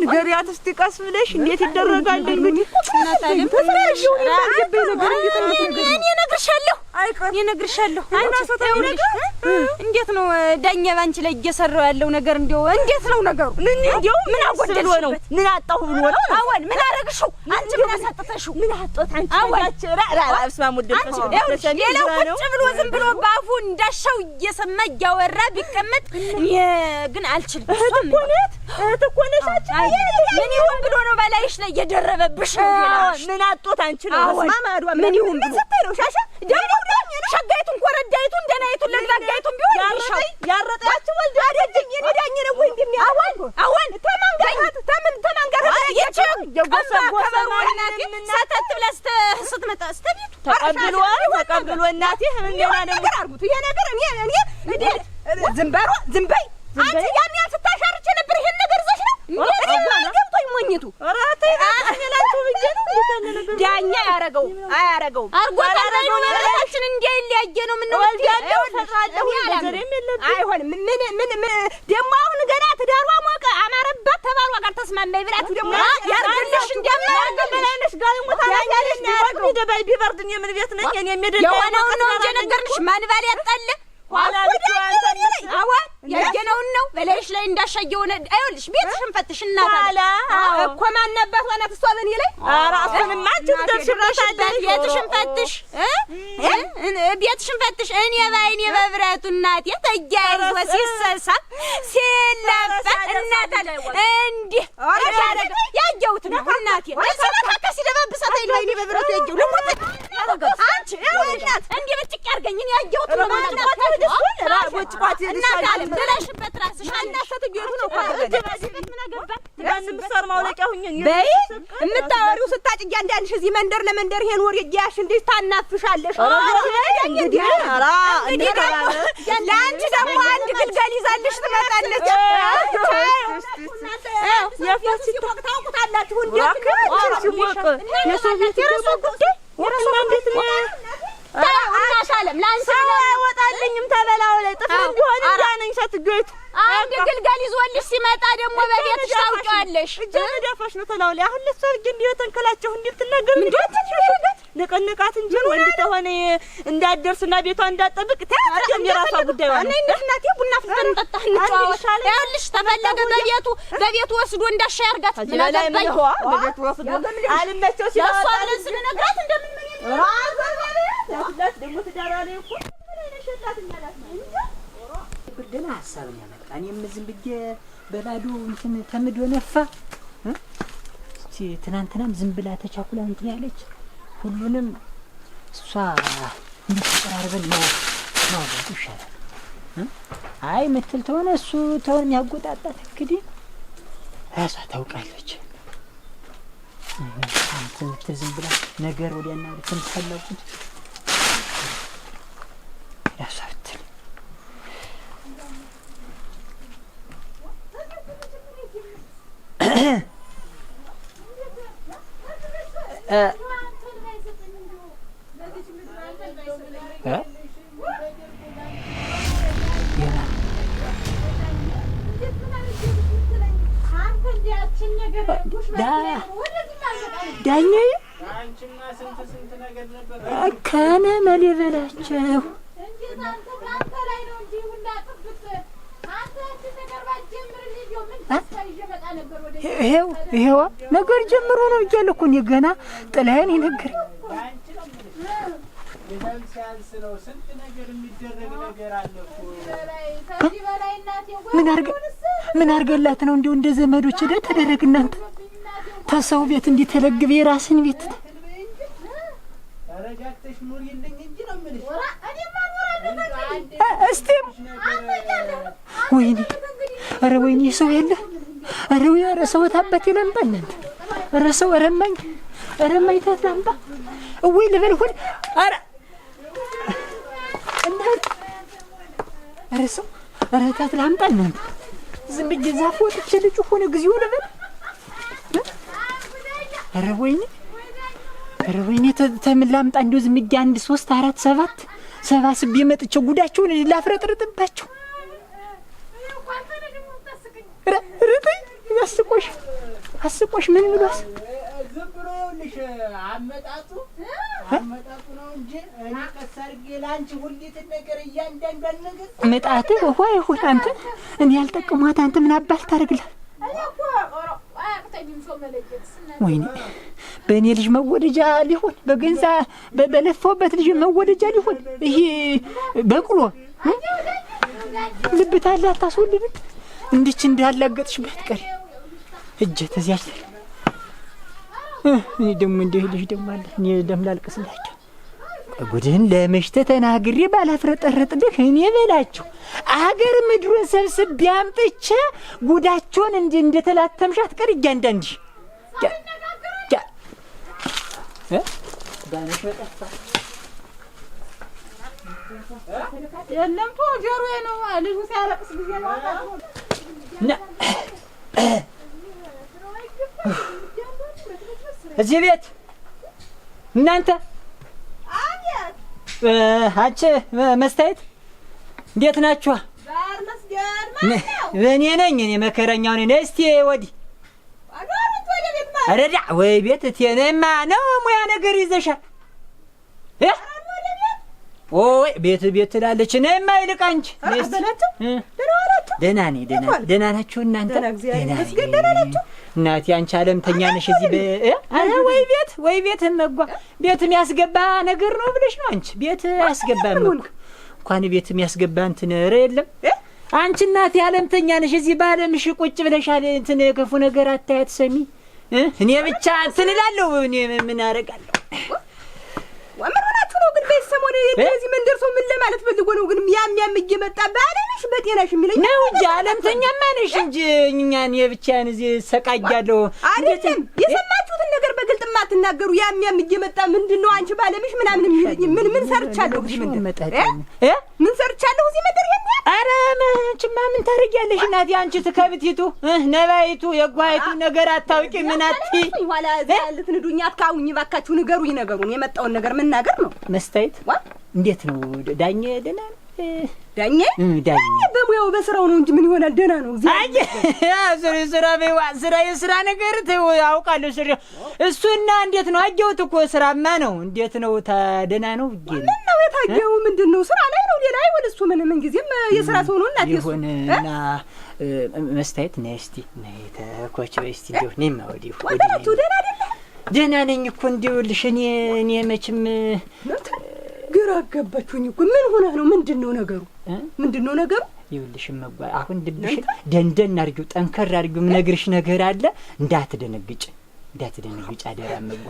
S4: ንገሪያት እስቲ ቀስ ብለሽ እንዴት ይደረጋል እንግዲህ
S2: እናታለም ተፈራሽው እኔ እነግርሻለሁ እኔ እነግርሻለሁ አንቺ እንዴት ነው ዳኛ ባንቺ ላይ እየሰራው ያለው ነገር እንደው እንዴት ነው ነገሩ
S4: እንደው ምን አጎደልሽ ነው ምን አጣሁ ብሎ ነው
S2: አወን ምን አረግሽው አንቺ ምን አሳጥተሽው
S4: ምን አጣሁት አንቺ ያች ራስማ ሙድልሽ
S2: ሌላው ቁጭ ብሎ ዝም ብሎ ባፉ እንዳሻው እየሰማ እያወራ ቢቀመጥ እኔ ግን አልችልም
S4: ተቆነሻች
S2: ምን ይሁን ብሎ ነው በላይሽ ላይ እየደረበብሽ
S4: ምን አጣሁት አንቺ ነው
S2: ማማዷ ምን ይሁን ብሎ ስታይ ነው ሻሻ ዳይው ሸጋይቱን ኮረዳይቱን ደናይቱን ለግላጋይቱን ቢሆን
S4: ያረጣችሁ ወልዳ አደጅኝ ይዳኝ ነው ወይ እንደሚያዋል
S2: አወን ተማንጋር ሰተት ብለህ ስትመጣ ስተቤቱ
S4: ተቀብሎ እናቴ ምን ነገር
S2: አርጉት ይሄ ነገር እኔ ዝም በይ አንቺ ያን ስታሻርች ነበር ይሄን ነገር ዘሽ ነው ገብቶኝ ሞኝቱ ዳኛ ያረገው አያረገው አርጎታል ነው ነገራችን እንዲያያየ ነው ምን ነው አይሆንም ምን ደሞ አሁን ገና ትዳሯ ሞቀ አማረባት ተባሏ ጋር ተስማማይ ብላችሁ ደሞ ያርግልሽ
S4: እንደማያገበላይነሽ ጋር ሞታያለሽ ነው ደባይ ቢበርድን የምን ቤት ነኝ እኔ የሚደል
S2: የሆነው ነው እንጂ ነገርንሽ ማን ባል ያጣለ
S4: ኋላ
S2: አዋን ያየነውን ነው በላይሽ ላይ እንዳሻየው ነው አይወልሽ ቤትሽን ፈትሽ እናታለ እኮ ማን ነበር ሆነት እሷ በኔ ላይ
S4: ራስንም አንቺ ደርሽራታለሽ
S2: ቤትሽን ፈትሽ ቤትሽን ፈትሽ እኔ ባይኔ በብረቱ እናቴ ተያይዞ ሲሰሳብ ሲላፋ እናታለ እንዴ ያየሁት ነው እናቴ ለሰላካ ሲደባብሳት አይሉ አይኔ በብረቱ ያየው ለሞት አንቺ እናት እንዴ ብትቅ ያርገኝ እኔ ያየሁት ነው ማለት
S4: ራቦጭቋት
S2: እናታለ ብለሽበት ራስሽ አናሰት ቢሆን ነው ከበደበት ምን አገባ
S4: ያንን ምሳር ማውለቂያ ሁኝ
S2: በይ እምታወሪው ስታጭ እያንዳንድሽ እዚህ መንደር ለመንደር ይሄን ወሬ ያሽ እንዴት ታናፍሻለሽ እንግዲህ ለአንቺ ደግሞ አንድ ግልገል ይዛልሽ ትመጣለች የፋሲካ ወቅት ታውቁታላችሁ እንዴት የሰው ቤት የራሱ ጉዳይ የራሱ እንዴት ነው አናሻለም ላንቺ
S4: አይወጣልኝም ተበላው ላይ ጥፍር ቢሆን እንዳነኝ ሰትገይቱ
S2: አንድ ግልገል ይዞልሽ ሲመጣ ደግሞ በቤትሽ ታውቂዋለሽ
S4: ደፋሽ ነው ተላው ላይ አሁን ለሰው ልጅ እንዲወተንከላቸው እንድትናገር ምንድነው ነቀነቃት እንጂ ወንድ ተሆነ እንዳደርስና ቤቷ እንዳጠብቅ ታያለም የራሷ ጉዳይ ነው እኔ እናቴ ቡና ፍልተን እንጠጣ እንጫወት ያልሽ ተፈለገ በቤቱ ወስዶ እንዳሻ ያርጋት ለላይምን ሆ በቤቱ ወስዶ አልመቸው ሲያሷ
S2: ስለነግራት እንደምን
S4: ራስ ደግሞ ተዳራለ እኮ
S1: ደህና ሐሳብ ነው ያመጣ እኔም ዝም ብዬ በባዶ እንትን ተምዶ ነፋ እስቲ ትናንትናም ዝም ብላ ተቻኩላ እንትን ያለች ሁሉንም እሷ እንድትቀራርበን ነው ይሻላል አይ ምትል ተሆነ እሱ ተሆነ የሚያጎጣጣት እንግዲህ ራሷ ታውቃለች እንትን ዝም ብላ ነገር ወዲያና ወዲህ ተንፈለቁት ያሳርት ዳኛዬ ከነ መሌ በላቸው ይሄዋ ነገር ጀምሮ ነው እያለ እኮ እኔ ገና ጥላዬን ይነገር ምን አርገላት ነው እንዲሁ እንደ ዘመዶች ደ ተደረግ እናንተ ተሰው ቤት እንዲህ ተለግበ የራስን ቤት እስቲ ወይኔ ኧረ ወይኔ ሰው የለ ኧረ ወይ ኧረ ሰው ታበት ይለምጣ እናንተ ኧረ ሰው ረማኝ ተታምጣ ወይ ልበል ሁሉ ኧረ እናንተ ኧረ ሰው ኧረ ታትላምጣ እናንተ ዝም ብዬ ዛፍ ወጥቼ ልጅ ሆነ ግዚው ልበል ኧረ ወይኔ ተምላምጣ እንደው ዝም ብዬ 1 3 4 7 ሰባስቤ መጥቼ ጉዳቸውን ላፍረጥርጥባቸው ረረይ አስቆሽ ምን ብሎስ
S3: ዝም ብሎ ይኸውልሽ አመጣጡ ነው እንጂ እኔ ከሰርጌ ላንቺ ሁሊት ነገር እያንዳንዷን ነገር
S1: መጣትህ ሆይ ሆይ አንተ እኔ ያልጠቅሟት አንተ ምን አባል ታረግላ ወይኔ በእኔ ልጅ መወደጃ ሊሆን በገንዛ በለፋውበት ልጅ መወደጃ ሊሆን ይሄ በቅሎ ልብታላ ታስወልድ እንድች እንዳላገጥሽበት ቀሪ እጄ ተዚያች እኔ ደም እንደ ልጅ ደም አለ እኔ ደም ላልቅስላቸው ጉድህን ለመሽተ ተናግሬ ባላፍረጠረጥልህ እኔ በላቸው አገር ምድሩን ሰብስቤ አምጥቼ ጉዳቸውን እንደተላተምሻት ቀር እያንዳንድሽ ዳነሽ ወጣፋ
S4: የለም ጆሮዬ ነው ልጁ ሲያለቅስ ጊዜ ነው
S1: እዚህ ቤት እናንተ አንቺ መስታየት እንዴት ናችሁ? እኔ ነኝ እኔ መከረኛው ነኝ። እስቲ ወዲህ አረዳ ወይ ቤት እቴነማ ነው ሙያ ነገር ይዘሻል ኦይ ቤት ትላለች ነማ ይልቅ አንቺ ደህና ነኝ ደህና ናችሁ እናንተ ደህና ናችሁ እናቴ አንቺ ዓለምተኛ ነሽ እዚህ አረ ወይ ቤት መጓ ቤት የሚያስገባ ነገር ነው ብለሽ ነው አንቺ ቤት ያስገባም እንኳን ቤት የሚያስገባ እንትን ኧረ የለም አንቺ እናቴ ዓለምተኛ ነሽ እዚህ ባለምሽ ቁጭ ብለሻል እንትን ክፉ ነገር አታያት ሰሚ እኔ ብቻ እንትን እላለሁ እኔ ምን አደርጋለሁ
S2: ወመን ሆናችሁ ነው ግን በሰሞኑ የዚህ መንደር ሰው ምን ለማለት ፈልጎ ነው ግን ያም እየመጣ ባለሽ በጤናሽ የሚለኝ
S1: ነው እንጂ ዓለምተኛማ ነሽ እንጂ እኛን የብቻን እዚህ ሰቃያለሁ
S2: አይደለም የሰማችሁትን ነገር በግልጥ ማትናገሩ ያም እየመጣ ምንድነው አንቺ ባለምሽ ምናምን የሚለኝ ምን ሰርቻለሁ እዚህ መንደር ምን ሰርቻለሁ እዚህ መንደር
S1: አረ አንቺማ ምን ታረጊያለሽ እናቴ አንቺ ትከብቲቱ ነባይቱ የጓይቱ ነገር አታውቂ ምን አትይ
S2: ኋላ ልትንዱኝ አትካውኝ ባካችሁ ንገሩኝ ነገሩን የመጣውን ነገር ምን ነገር ነው
S1: መስታየት እንዴት ነው ዳኘ ደህና ነው
S2: ዳኘ በሙያው በስራው ነው እንጂ ምን ይሆናል ደህና ነው
S1: እዚህ ስራ ነገር አውቃለሁ ስራ እሱና እንዴት ነው አየሁት እኮ ስራማ ነው እንዴት ነው ደህና ነው
S2: ምን ነው የታየው ምንድነው ስራ ላይ ነው ሌላ አይወል እሱ ምን ጊዜም የስራ ሰው ነው እናት
S1: ይሆንና መስታየት ነይ እስቲ ነይ ተኮች በስቲ እንደው ነይማ ወዲሁ ደህና ነኝ እኮ እንደውልሽ እኔ መቼም
S2: ግራ አጋባችሁኝ እኮ ምን ሆነህ ነው ምንድነው ነገሩ
S1: ይኸውልሽ መጓ አሁን ድብሽ ደንደን አድርጊው ጠንከር አድርጊው ነግርሽ ነገር አለ እንዳትደነግጭ አደራ መጓ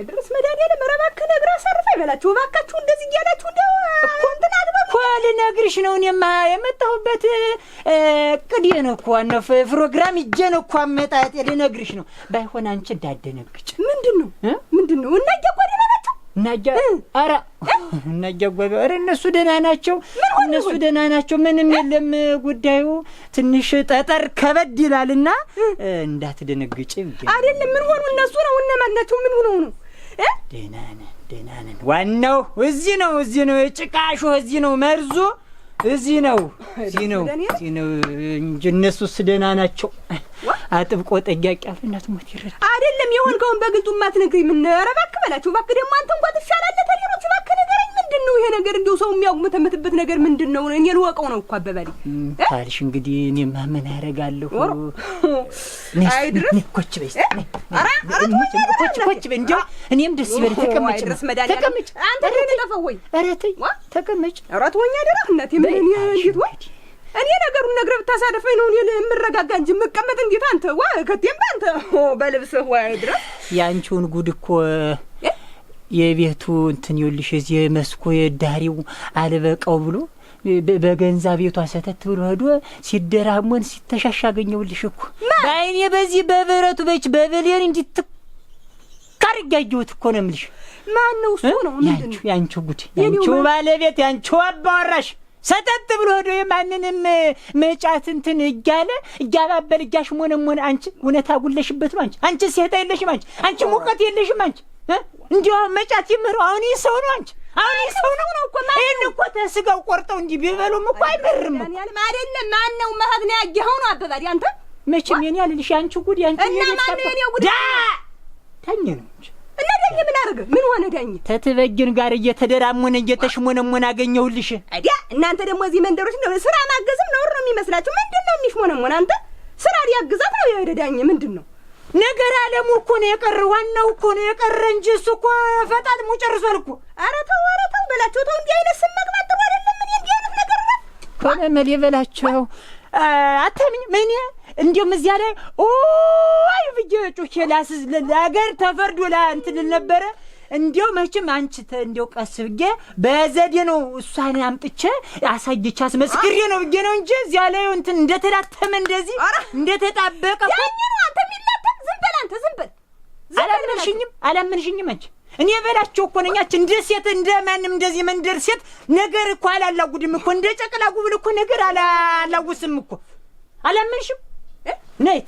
S2: ድረስ መድኃኒዓለም ረባከ ነግራ አሳርፋ ይበላችሁ እባካችሁ እንደዚህ እያላችሁ እንደው እንትን አድርጉ
S1: ልነግርሽ ነው እኔማ የመጣሁበት ቅዴ ነው እኮ ዋናው ፕሮግራም ይዤ ነው እኮ አመጣጤ ልነግርሽ ነው ባይሆን አንቺ እንዳትደነግጭ ምንድነው እናጃጓቢ እነሱ ደህና ናቸው ምንም የለም ጉዳዩ ትንሽ ጠጠር ከበድ ይላልና እንዳትደነግጪ
S2: አይደለም ምን ሆኑ እነሱ ነው እነማን ናቸው ምን ሆነው ነው
S1: ደህና ነን። ዋናው እዚህ ነው የጭቃሾ እዚህ ነው መርዙ እዚህ ነው እንጂ እነሱስ ደህና ናቸው። አጥብቆ ጠያቂ አለናት ሞት ይረዳ
S2: አይደለም የሆንከውን በግልጡ ማትነግሪ ምን ኧረ እባክህ በላቸው እባክህ። ደግሞ አንተ እንኳን ትሻላለህ ተሌሎች እባክህ ንገረኝ። ምንድነው ይሄ ነገር? እንደው ሰው የሚያውቁመተበት ነገር ምንድነው? እኔ ልወቀው ነው እኮ አበባሊ
S1: ታልሽ እንግዲህ እኔማ ምን አደርጋለሁ?
S2: አይድረስ
S1: ኮች በይ ኮች በይ እንደው እኔም ደስ ይበል። ተቀመጭ
S2: አንተ ምን ተፈው ወይ?
S1: ኧረ ተይ ተቀመጭ።
S2: ኧረ ተወኛ ደራ እናቴ ምን እንዴት ወይ እኔ ነገሩን ነግረህ ብታሳደፈኝ ነው እኔ የምረጋጋ እንጂ የምቀመጥ እንዴት አንተ ዋ ከቴም ባንተ በልብስህ ወይ ድረስ
S1: ያንቺውን ጉድ እኮ የቤቱ እንትን ይኸውልሽ እዚህ መስኮ የዳሪው አልበቃው ብሎ በገንዛ ቤቷ ሰተት ብሎ ሄዶ ሲደራሞን ሲተሻሽ አገኘሁልሽ እኮ በአይኔ በዚህ በበረቱ በብሌን እንዲትካርጋየሁት እኮ ነው የምልሽ።
S2: ማን ነው እሱ? ነው ምንድነው
S1: ያንቺው ጉድ ያንቺው ባለቤት ያንቺው አባወራሽ ሰተት ብሎ ሄዶ የማንንም መጫት እንትን እያለ እያባበል እያሽሞነሞነ አንቺ እውነት አጉለሽበት ነው። አንቺ ሴት የለሽም አንቺ ሙቀት የለሽም አንቺ እንዲያው መጫት ይምረው። አሁን ሰው ነው አንቺ አሁን ሰው ነው እኮ ማለት ይሄን እኮ ተስጋው ቆርጠው እንጂ ቢበሉም እኮ አይመርም እኮ
S2: አይደለም። ማን ነው ማህት ነው ያገኸው ነው አበባዲ አንተ
S1: መቼም የኔ ያልልሽ አንቺ ጉድ ያንቺ
S2: እና ማን ነው የኔ ጉድ
S1: ታኝ ነው እንጂ
S2: እና ዳኝ ምን አደረገ? ምን ሆነ ዳኝ?
S1: ተትበጅን ጋር እየተደራሞነ እየተሽሞነሞነ አገኘሁልሽ።
S2: አይዲያ እናንተ ደግሞ እዚህ መንደሮች ነው ስራ ማገዝም ነው የሚመስላችሁ? ምንድነው የሚሽሞነሞነ? አንተ ስራ ሊያግዛት ነው የሄደ ዳኝ ምንድነው?
S1: ነገር አለሙ እኮ ነው የቀረ ዋናው እኮ ነው የቀረ እንጂ እሱ እኮ ፈጣጥሞ ጨርሷል እኮ።
S2: ኧረ ተው በላቸው ተው። እንዲህ አይነት ስም መግባት ጥሩ አይደለም። ምን እንዲህ አይነት ነገር ነው
S1: ኮነ መል በላቸው አታምኝ ምን እንዲያውም እዚያ ላይ አይ ብዬጩሽ ላስዝ ለሀገር ተፈርዶ እንትን ነበረ። እንዲያው መቼም አንቺ እንዲያው ቀስ ብዬ በዘዴ ነው እሷን አምጥቼ አሳየቻስ መስክሬ ነው ብዬ ነው እንጂ እዚያ ላይ እንትን እንደተላተመ እንደዚህ እንደተጣበቀ
S2: ያኝ ነው አንተ የሚላተም ዝም በል
S1: አላመንሽኝም አንቺ እኔ በላቸው እኮ ነኛች እንደ ሴት እንደ ማንም እንደዚህ መንደር ሴት ነገር እኮ አላላጉድም እኮ እንደ ጨቅላ ጉብል እኮ ነገር አላላውስም እኮ አላመንሽም ነይ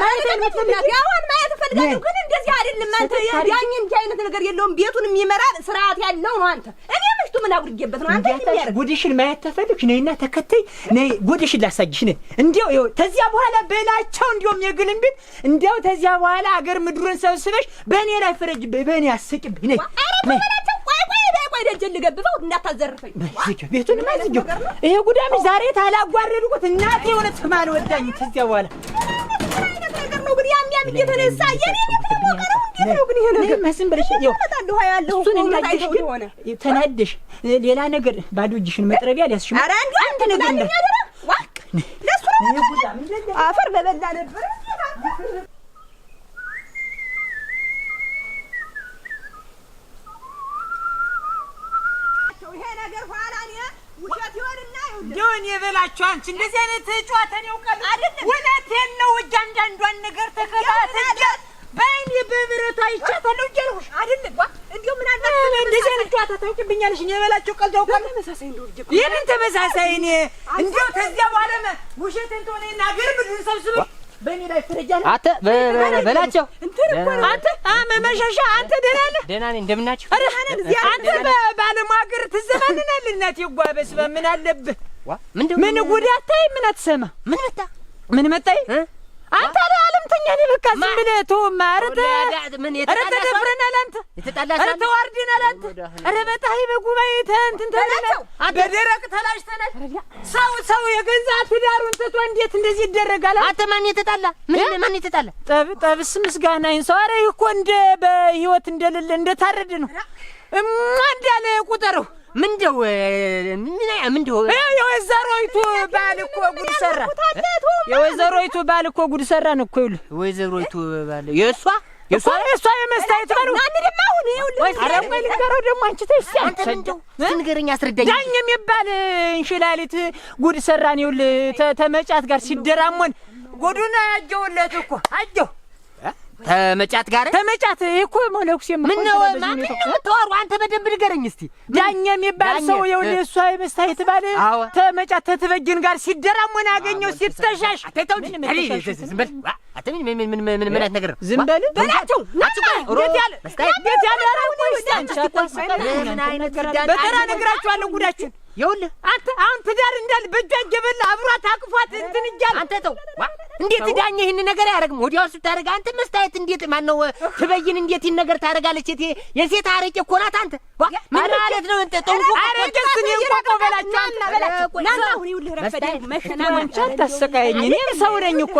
S1: ማለት
S2: ነው ያውን ማየት ፈልጋለሁ። ግን እንደዚህ አይደለም አንተ ያኝ እንጂ አይነት ነገር የለውም። ቤቱን የሚመራል ስርዓት ያለው ነው። አንተ እኔ ምሽቱ ምን አጉድጌበት ነው አንተ የሚያረግ
S1: ጉድሽን ማየት ተፈልግሽ ነይና ተከተይ ነይ ጉድሽን ላሳግሽ ነይ እንዴው ይኸው ተዚያ በኋላ በላቸው እንዴውም የግልን ቤት እንዴው ተዚያ በኋላ አገር ምድሩን ሰብስበሽ በእኔ ላይ ፍረጅ በእኔ አስቂብኝ ነይ ነይ
S2: ቆይ ደጀን ልገብፈው እንዳታዘርፈኝ
S1: ቤቱን ማዝጆ ይሄ ጉዳም ዛሬ ታላጓረድኩት እናቴ የሆነ ተማን ወዳኝ ተዚያ በኋላ
S2: ነገር ነው። ግን ያም እየተነሳ የኔ ነው ግን ይሄ ነገር
S1: መስም ብለሽ ይው
S2: ተጣጣው ያለው ሆነ
S1: ተናደሽ ሌላ ነገር ባዶ እጅሽን መጥረቢያ ሊያስሽ
S2: አንተ ነገር ነው ዋቅ ለሱ ነው ጉዳም አፈር በበላ ነበር።
S1: ዶን የበላቸው አንቺ እንደዚህ አይነት ጨዋታ ነው ቀል አይደለም። ወላቴን ነው እያንዳንዷን ነገር ተከታተል በእኔ በብረቱ አይቻታለሁ እያልኩሽ አይደለም።
S2: እንዴው ምን አለ
S1: እንደዚህ አይነት ጨዋታ ታውቂብኛለሽ። እኔ የበላቸው ቀል ታውቃለህ።
S2: ተመሳሳይ ነው ልጅ
S1: ይሄን ተመሳሳይ እኔ እንደው ከዚያ በኋላ ውሸትን ተሆነና አገር ምድር ሰብስበ በእኔ ላይ ፍረጃለህ።
S5: አንተ በላቸው
S1: አንተ መመሻሻ አንተ ደህና ነህ?
S5: ደህና ነኝ። እንደምናችሁ
S1: አንተ ባለማገር ትዘባንናል። እናቴ ጓበስ በምን አለብህ? ምን ጉድ አታይ? ምን አትሰማ? ምን መጣይ? አንተ አለምተኛ ነህ። በቃ ዝም ብለህ ተውማ። ኧረ ተደፍረናል። አንተ ኧረ ተዋርደናል። አንተ ኧረ በጣይ በጉባኤ እንትን ተናል በደረቅ ተላሽተናል። ሰው የገዛ ትዳሩን ትቶ እንዴት እንደዚህ ይደረጋል?
S5: አንተ ማን የተጣላ? ማን የተጣላ?
S1: ጠብስ ምስጋና ይንሰው። ኧረ እኮ እንደ በህይወት እንደሌለ እንደታረደ ነው እንዳለ ቁጠረው። ምንድነው የወይዘሮይቱ ባል እኮ ጉድ ሰራ። የወይዘሮይቱ ባል እኮ ጉድ ሰራን እኮ ይሉ
S5: ወይዘሮይቱ ባል የሷ
S1: የመስታየት ባል
S2: አንደማ አሁን ይውል
S1: አረም ልንገረው ደግሞ አንቺ ተይስ
S5: አንተ ምንድነው ንገረኝ፣ አስረዳኝ።
S1: ዳኝ የሚባል እንሽላሊት ጉድ ሰራን ይውል ተመጫት ጋር ሲደራሞን ጉዱን አጀውለት እኮ አጀው
S5: ተመጫት ጋር
S1: ተመጫት እኮ መለኩሴ
S5: ምን ነው ተዋሩ አንተ በደንብ ንገረኝ እስቲ
S1: ዳኛ የሚባል ሰው ይኸውልህ እሷ መስታየት ባለ ተመጫት ተትበጅን ጋር ሲደራሞን አገኘው ሲተሻሽ
S5: አተታው ዝም በል አተ ምን ነገር
S1: ዝም በል
S2: በላቸው
S5: እንዴት ያለ
S2: እንዴት ያለ
S5: ምን አይነት
S1: በተራ ነግራችኋለሁ ጉዳችሁን
S5: ይኸውልህ
S1: አንተ አሁን ትዳር እንዳል በእጇ ጀበላ አብሯት አቅፏት እንትን እያለ
S5: አንተ ተው እንዴት ዳኛ ይሄን ነገር አያደርግም ወዲያው ስታደርግ አንተ መስታየት እንዴት ማን ነው ትበይን እንዴት ይሄን ነገር ታደርጋለች የሴት አረቄ እኮ ናት አንተ ምን ማለት ነው እንተ ጠንቆ
S1: አረቄስን እንቆቆ በላቸው
S2: ናና ሁሪ ሁሉ ረፈደ መሸና
S1: አንቺ አታሰቃየኝ እኔም ሰው ነኝ እኮ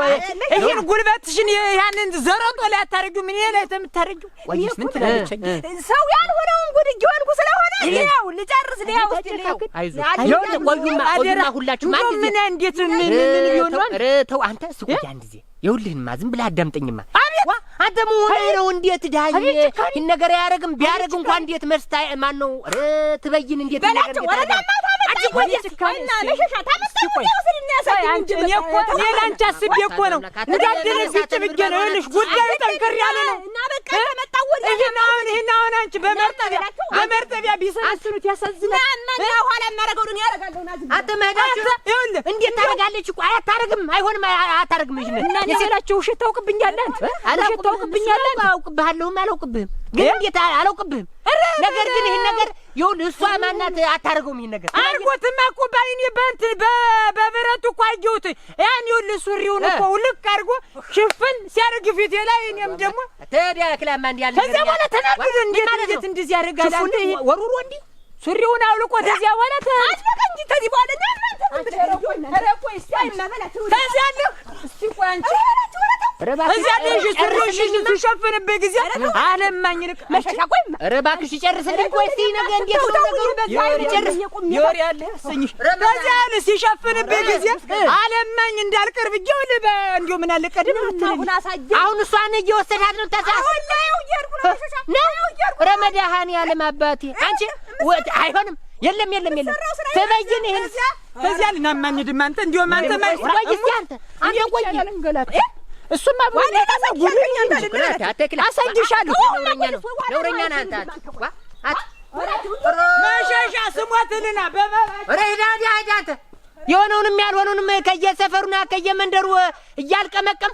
S1: ይሄን ጉልበትሽን ያንን ዘረጦ ላይ አታረጊው ምን ላይ ተምታረጊው ወይስ ምን ትላለች
S2: ሰው ያልሆነውን ጉድ ይወልኩ ስለሆነ ይሄው ልጨርስ ነው ይሄው
S5: ይኸውልህ ቆዩማ ሁላችሁ ማለት
S1: ምን እንዴት ምን ቢሆን
S5: ተው አንተ ስቆይ አንድ ጊዜ ይኸውልህማ ዝም ብለህ አዳምጠኝማ አንተ መሆነ ነው እንዴት ዳኝ ይሄን ነገር ያረግም ቢያረግ እንኳን እንዴት መስታይ ማን ነው ትበይን እንዴት ነገር
S2: አንቺ ቆይና ለሸሻ ታመጣው ወስድና ያሳየኝ
S1: እኔ እኮ ሌላንቺ አስቤ እኮ ነው እንዳደረስ ብቻ ነው ይኸውልሽ ጉዳዩ ጠንከር ያለ ነው
S2: እና በቃ ተመጣው ወደ
S1: ይሄን አሁን አንቺ በመርጠቢያ ቢሰነስኑት ያሳዝናል
S2: እና ኋላ እናረጋው ነው ያረጋለው ናዚ
S5: አንተ መሄዳችሁ ይኸውልህ እንዴት ታረጋለች እኮ አታረግም አይሆንም አታረግም ይሄን
S1: እና የሌላችሁ ውሸት ታውቅብኛለህ አንተ ውሸት ታውቅብኛለህ
S5: አውቅብሃለሁም አላውቅብህም ግን እንዴት አላውቅብህም ነገር ግን ይሄን ነገር ይኸውልህ እሷ ማናት አታረገውም ይሄን ነገር
S1: አርጎትማ እኮ ባይኔ በእንትን በብረቱ እኮ አየሁት ያን ይኸውልህ ሱሪውን እኮ ውልቅ አድርጎ ሽፍን ሲያደርግ ፊቴ ላይ እኔም ደግሞ
S5: ታዲያ ክላማ እንዲያለ
S1: ከዚያ በኋላ ተናግዶ እንዴት እንደዚህ ያደርጋል አንተ
S5: ወሩሮ እንዲህ
S1: ሱሪውን አውልቆ ከዚያ በኋላ
S2: አትበቃ እንጂ ከዚህ በኋላ
S1: ሲሸፍንብህ ጊዜ አለማኝ
S5: እባክሽ ይጨርስልኝ ቆይ እስኪ ነገ እንዴት ነው ነገሩ
S1: ይወር ያለ ያሰኝሽ ከዚያ ያለ ሲሸፍንብህ ጊዜ አለማኝ እንዳልቀር ብዬው እንዲሁ ምን አለ ቀድም
S5: አሁን እሷን እየወሰዳት ነው ረመዳሃን ያለም አባቴ አንቺ አይሆንም የለም ተበይን ይሄን
S1: ከዚያ ልናማኝ ድም አንተ እንዲሁ አንተ ማይ
S5: ቆይ እስኪ አንተ ቆይ
S1: እሱማ
S2: ወደ ታሰጉልኝ አንተ
S1: አሳይሻለሁ
S5: ነውረኛ ነህ አንተ
S1: መሸሻ ስሞትልና
S5: ረዳዳ አንተ የሆነውንም ያልሆነውንም ከየሰፈሩና ከየመንደሩ እያልቀመቀም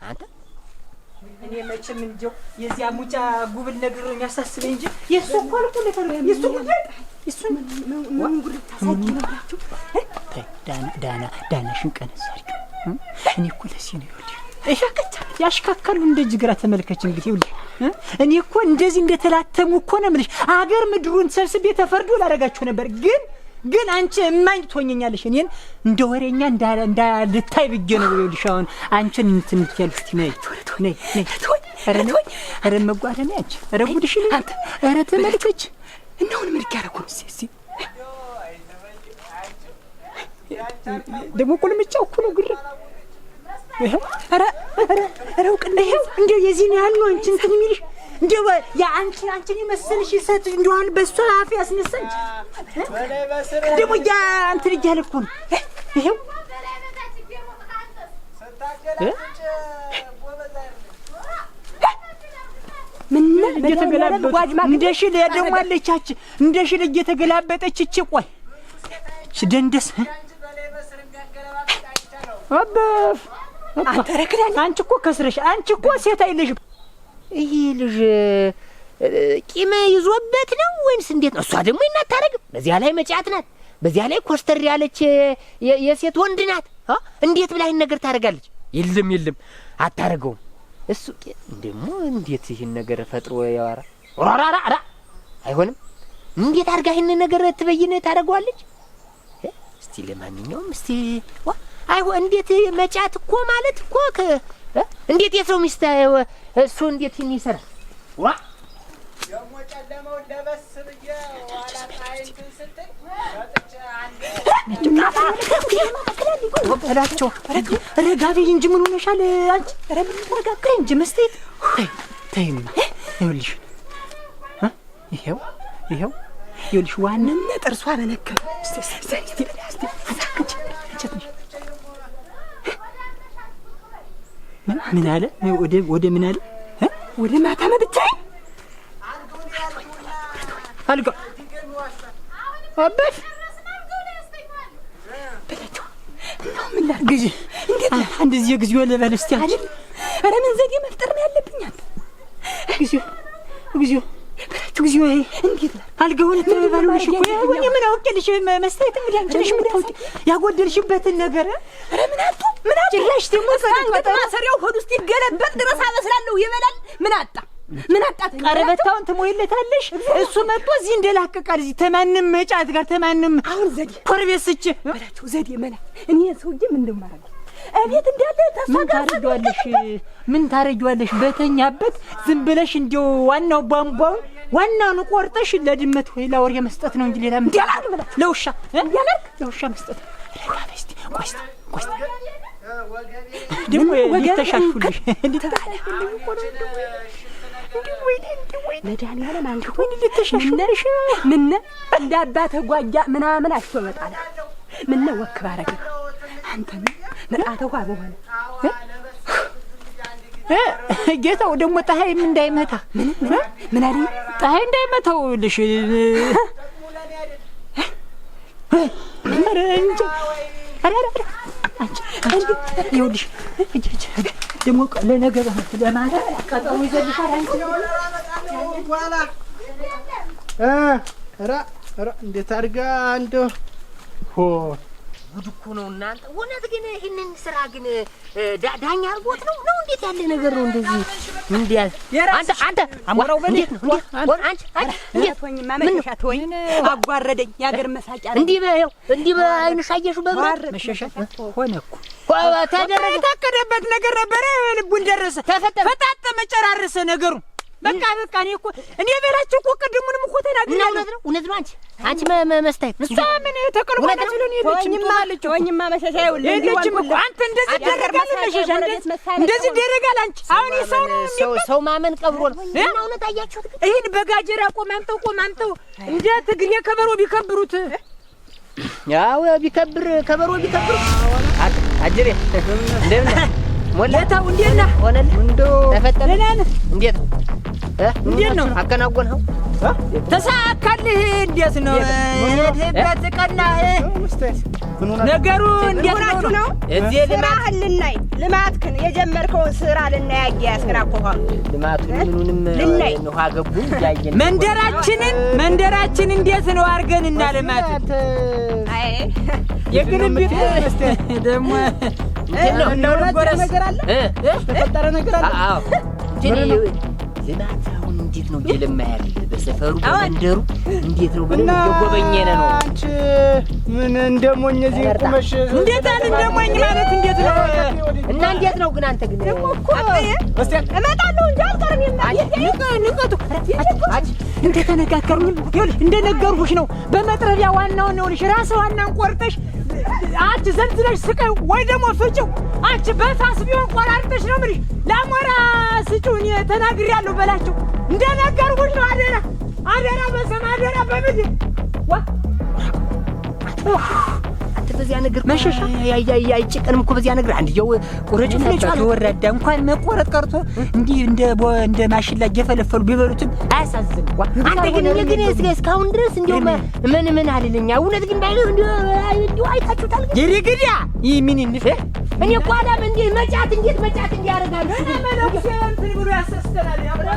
S5: አንተ
S1: እኔ መቼም እንደው የዚያ ሙጫ ጉብል ነገር ነው የሚያሳስበኝ እንጂ የሱ እኮ አልኩ ለፈር የሱ ጉዳይ እሱ ምን ጉድ ታሳጅናላችሁ ዳናሽን ቀነሳሪው እኔ እኮ ለዚህ ነው ይኸውልሽ ያሽካካሉ እንደዚህ ግራ ተመልከች እንግዲህ ይኸውልሽ እኔ እኮ እንደዚህ እንደተላተሙ እኮ ነው የምልሽ አገር ምድሩን ሰብስቤ ተፈርዶ ላደርጋችሁ ነበር ግን አንቺ እማኝ ትሆኛለሽ እኔን እንደ ወሬኛ እንዳልታይ ብዬ ነው ይኸውልሽ አሁን አንቺን እንትን ትያለሽ ነይ ኧረ መጓደኛ አንቺ ኧረ ጉድሽ አንተ ኧረ ተመልከች እንደውን ምን ያደርጉ ነው እስኪ ደግሞ ቁልምጫው እኮ ነው ግር ይሄው ኧረ እውቅና ይሄው እንደው የዚህን ያህል ነው አንቺ እንትን የሚልሽ እንደው ያ አንቺን የመሰልሽ ሰት እንደዋን በሷ አፍ ያስነሳች ደግሞ ያ እንትን እያለ እኮ ነው ይሄው ምን እየተገላበጠች እንደሽል ያደማለቻች እንደሽል እየተገላበጠች እቺ ቆይ እቺ ደንደስ አባፍ አንተ ረክዳኝ አንቺ እኮ ከስረሽ አንቺ እኮ ሴት አይልሽም
S5: ይሄ ልጅ ቂም ይዞበት ነው ወይስ እንዴት ነው? እሷ ደግሞ እናታረግም። በዚያ ላይ መጫት ናት፣ በዚያ ላይ ኮስተር ያለች የሴት ወንድ ናት። እንዴት ብላ ይሄን ነገር ታረጋለች? የለም አታረገውም። እሱ ደግሞ እንዴት ይሄን ነገር ፈጥሮ ያወራ ራራራ አይሆንም። እንዴት አርጋ ይሄን ነገር ትበይነ ታረጋዋለች? እስቲ ለማንኛውም እስቲ አይሆን እንዴት መጫት እኮ ማለት እኮ እንዴት የሰው ሚስት እሱ እንዴት ይሰራል?
S3: ደግሞ ጨለመው ለበስ ብዬ ዋላ ታይንትን ስትል
S1: ወጣላቸው ረጋቢ እንጂ ምን ሆነሻል አንቺ? ረብ ተረጋጋ እንጂ መስቴት ታይም ይኸውልሽ ይኸውልሽ ዋናም ጥርሷ ነነከ እስቲ ምን አለ? ወደ ምን አለ?
S2: ወደ ማታ መጥቼ
S1: አልጋ አባሽ ምን ላድርግ? አንድ ጊዜ ጊዜው ልበል እስቲ አይደል?
S2: ኧረ ምን ዘዴ መፍጠር ነው ያለብኝ? አንተ
S1: ጊዜው እንዴት አልጋውን ተባሉልሽ እኮ ያውኝ ምን አውቄልሽ? መስታየት እንግዲህ አንቺ ነሽ የምታውቂ ያጎደልሽበትን ነገር። ኧረ ምን አጡ ጭራሽ ደግሞ
S2: ማሰሪያው ሆድ ውስጥ ይገለበጥ ድረስ አበስላለሁ ይበላል። ምን አጣት?
S1: ቀረበታውን ትሞይለታለሽ። እሱ መጥቶ እዚህ እንደላቀቃል እዚህ ተማንም መጫት ጋር ተማንም
S2: አሁን ዘዴ
S1: ኮርቤስች
S2: በላቸው ዘዴ መላ እኔ ሰውዬ ምን እንደማረግ እቤት እንዳለ
S1: ታሳጋለሽ። ምን ታረጊዋለሽ? በተኛበት ዝም ብለሽ እንደው ዋናው ቧንቧውን ዋናውን ቆርጠሽ ለድመት ወይ ለአውሬ መስጠት ነው እንጂ ሌላ ምን ያላርግ? በላ ለውሻ ለውሻ መስጠት። ረጋበስቲ ቆስቲ ደግሞ ወገተሻሹልሽ
S2: መድኃኒዓለም አንቺ ወይ ልትሸሽነሽ ምን እንደ አባተ ጓያ ምናምን አሽወጣለ ምን ወክባ አረገ አንተ መጣተው በሆነ
S1: ጌታው ደግሞ ፀሐይም እንዳይመታ
S2: ምን አይደል?
S1: ፀሐይ እንዳይመታው ልሽ ይኸውልሽ ደግሞ ለነገር ለማታ ቀጠሮ ይዘልሻል።
S3: ኧረ እንዴት አድርጋ እንደው
S5: ጉድ እኮ ነው እናንተ። እውነት ግን ይህንን ስራ ግን ዳኛ አድርጎት ነው እንዴት ያለ ነገር ነው እንደዚህ? እንዴት አንተ አሞራው በእንዴት ነው አንቺ እንዴት
S2: ሆኝማ መሸሻ ተወኝ። አጓረደኝ ያገር መሳቂያ
S5: እንዲህ በአይንሽ አየሽው? በብራት
S1: መሸሻ ሆነ እኮ
S5: ተደረገ።
S1: የታቀደበት ነገር ነበረ። ልቡን ደረሰ፣ ፈጣጠመ፣ ጨራረሰ ነገሩ። በቃ እኔ እኮ እኔ በላችሁ እኮ ቅድሙንም እኮ ተናግሬያለሁ።
S5: እውነት ነው። አንቺ መስታየት
S1: እሷ ምን ተቀልቆና ስለሆነ የለችም።
S2: ወኝማ መሸሻ ይኸውልህ
S1: የለችም እኮ አንተ እንደዚህ ደረጋል። መሸሻ እንደዚህ ደረጋል። አንቺ አሁን
S5: ሰው ማመን ቀብሮ ነው። እና እውነት አያችሁት?
S1: ይሄን በጋጀራ ቆማምጠው እንደ ትግሬ ከበሮ ቢከብሩት
S5: ያው ቢከብር ከበሮ ቢከብሩ አጅሬ እንደምን
S1: ሞላታው እንዴት ነህ?
S5: ሆነልህ እንደው ተፈጠረ። እንዴት ነው አከናወንኸው?
S1: ተሳካልህ? እንዴት ነው የሄድበት ቀናህ? ነገሩ እንዴት ነው?
S2: እዚህ ልማት ልናይ ልማትክን የጀመርከውን ስራ ልናይ ያያስከና ቆፋው
S5: ልማቱ ምኑንም ነው አገቡ ያየን
S1: መንደራችን እንዴት ነው አርገን እና ልማት
S2: አይ
S3: የግንም ቢት
S1: ደግሞ
S3: እንደው ነገር አለ ተፈጠረ ነገር አለ።
S5: አዎ ልማት አሁን እንዴት ነው እየለማያል? በሰፈሩ በመንደሩ እንዴት ነው ግን እየጎበኘነ ነው?
S3: አንቺ ምን እንደሞኝ እዚህ ቁመሽ
S1: እንዴት አለ እንደሞኝ ማለት እንዴት ነው?
S5: እና እንዴት ነው ግን አንተ ግን
S2: እመጣለሁ እንጂ አልቀርም።
S1: ንቀቱ እንደተነጋገርንም ይኸውልሽ እንደነገርኩሽ ነው። በመጥረቢያ ዋናውን ነው ልሽ ራስ ዋናውን ቆርጠሽ አንቺ ዘንዝለሽ ስቀይ ወይ ደግሞ ፍጭው። አንቺ በፋስ ቢሆን ቆራርጠሽ ነው የምልሽ። ለአሞራ ስጪውን ተናግሬያለሁ በላቸው። እንደነገርኩሽ ነው። አደራ በሰማ አደራ በምድር
S5: አንተ በዚያ ነገር
S1: መሸሻ
S5: ያይጭቀንም እኮ በዚያ ነገር አንድየው ቁረጭ ፍለጫው
S1: ወረዳ እንኳን መቆረጥ ቀርቶ እንዲህ እንደ ማሽላ እየፈለፈሉ ቢበሉትም አያሳዝንም።
S5: አንተ ግን እስካሁን ድረስ እንደው ምን አልልኛ። እውነት ግን ባይለው እንደው አይታችሁታል።
S1: ይሪግዲያ ይህ ምን እንፈ
S5: እኔ እኮ አላም እንዴ መጫት እንዴት እንዲያረጋሉ
S1: እኔ መለኩ እንትን ብሎ ያሰስተናል ያብራ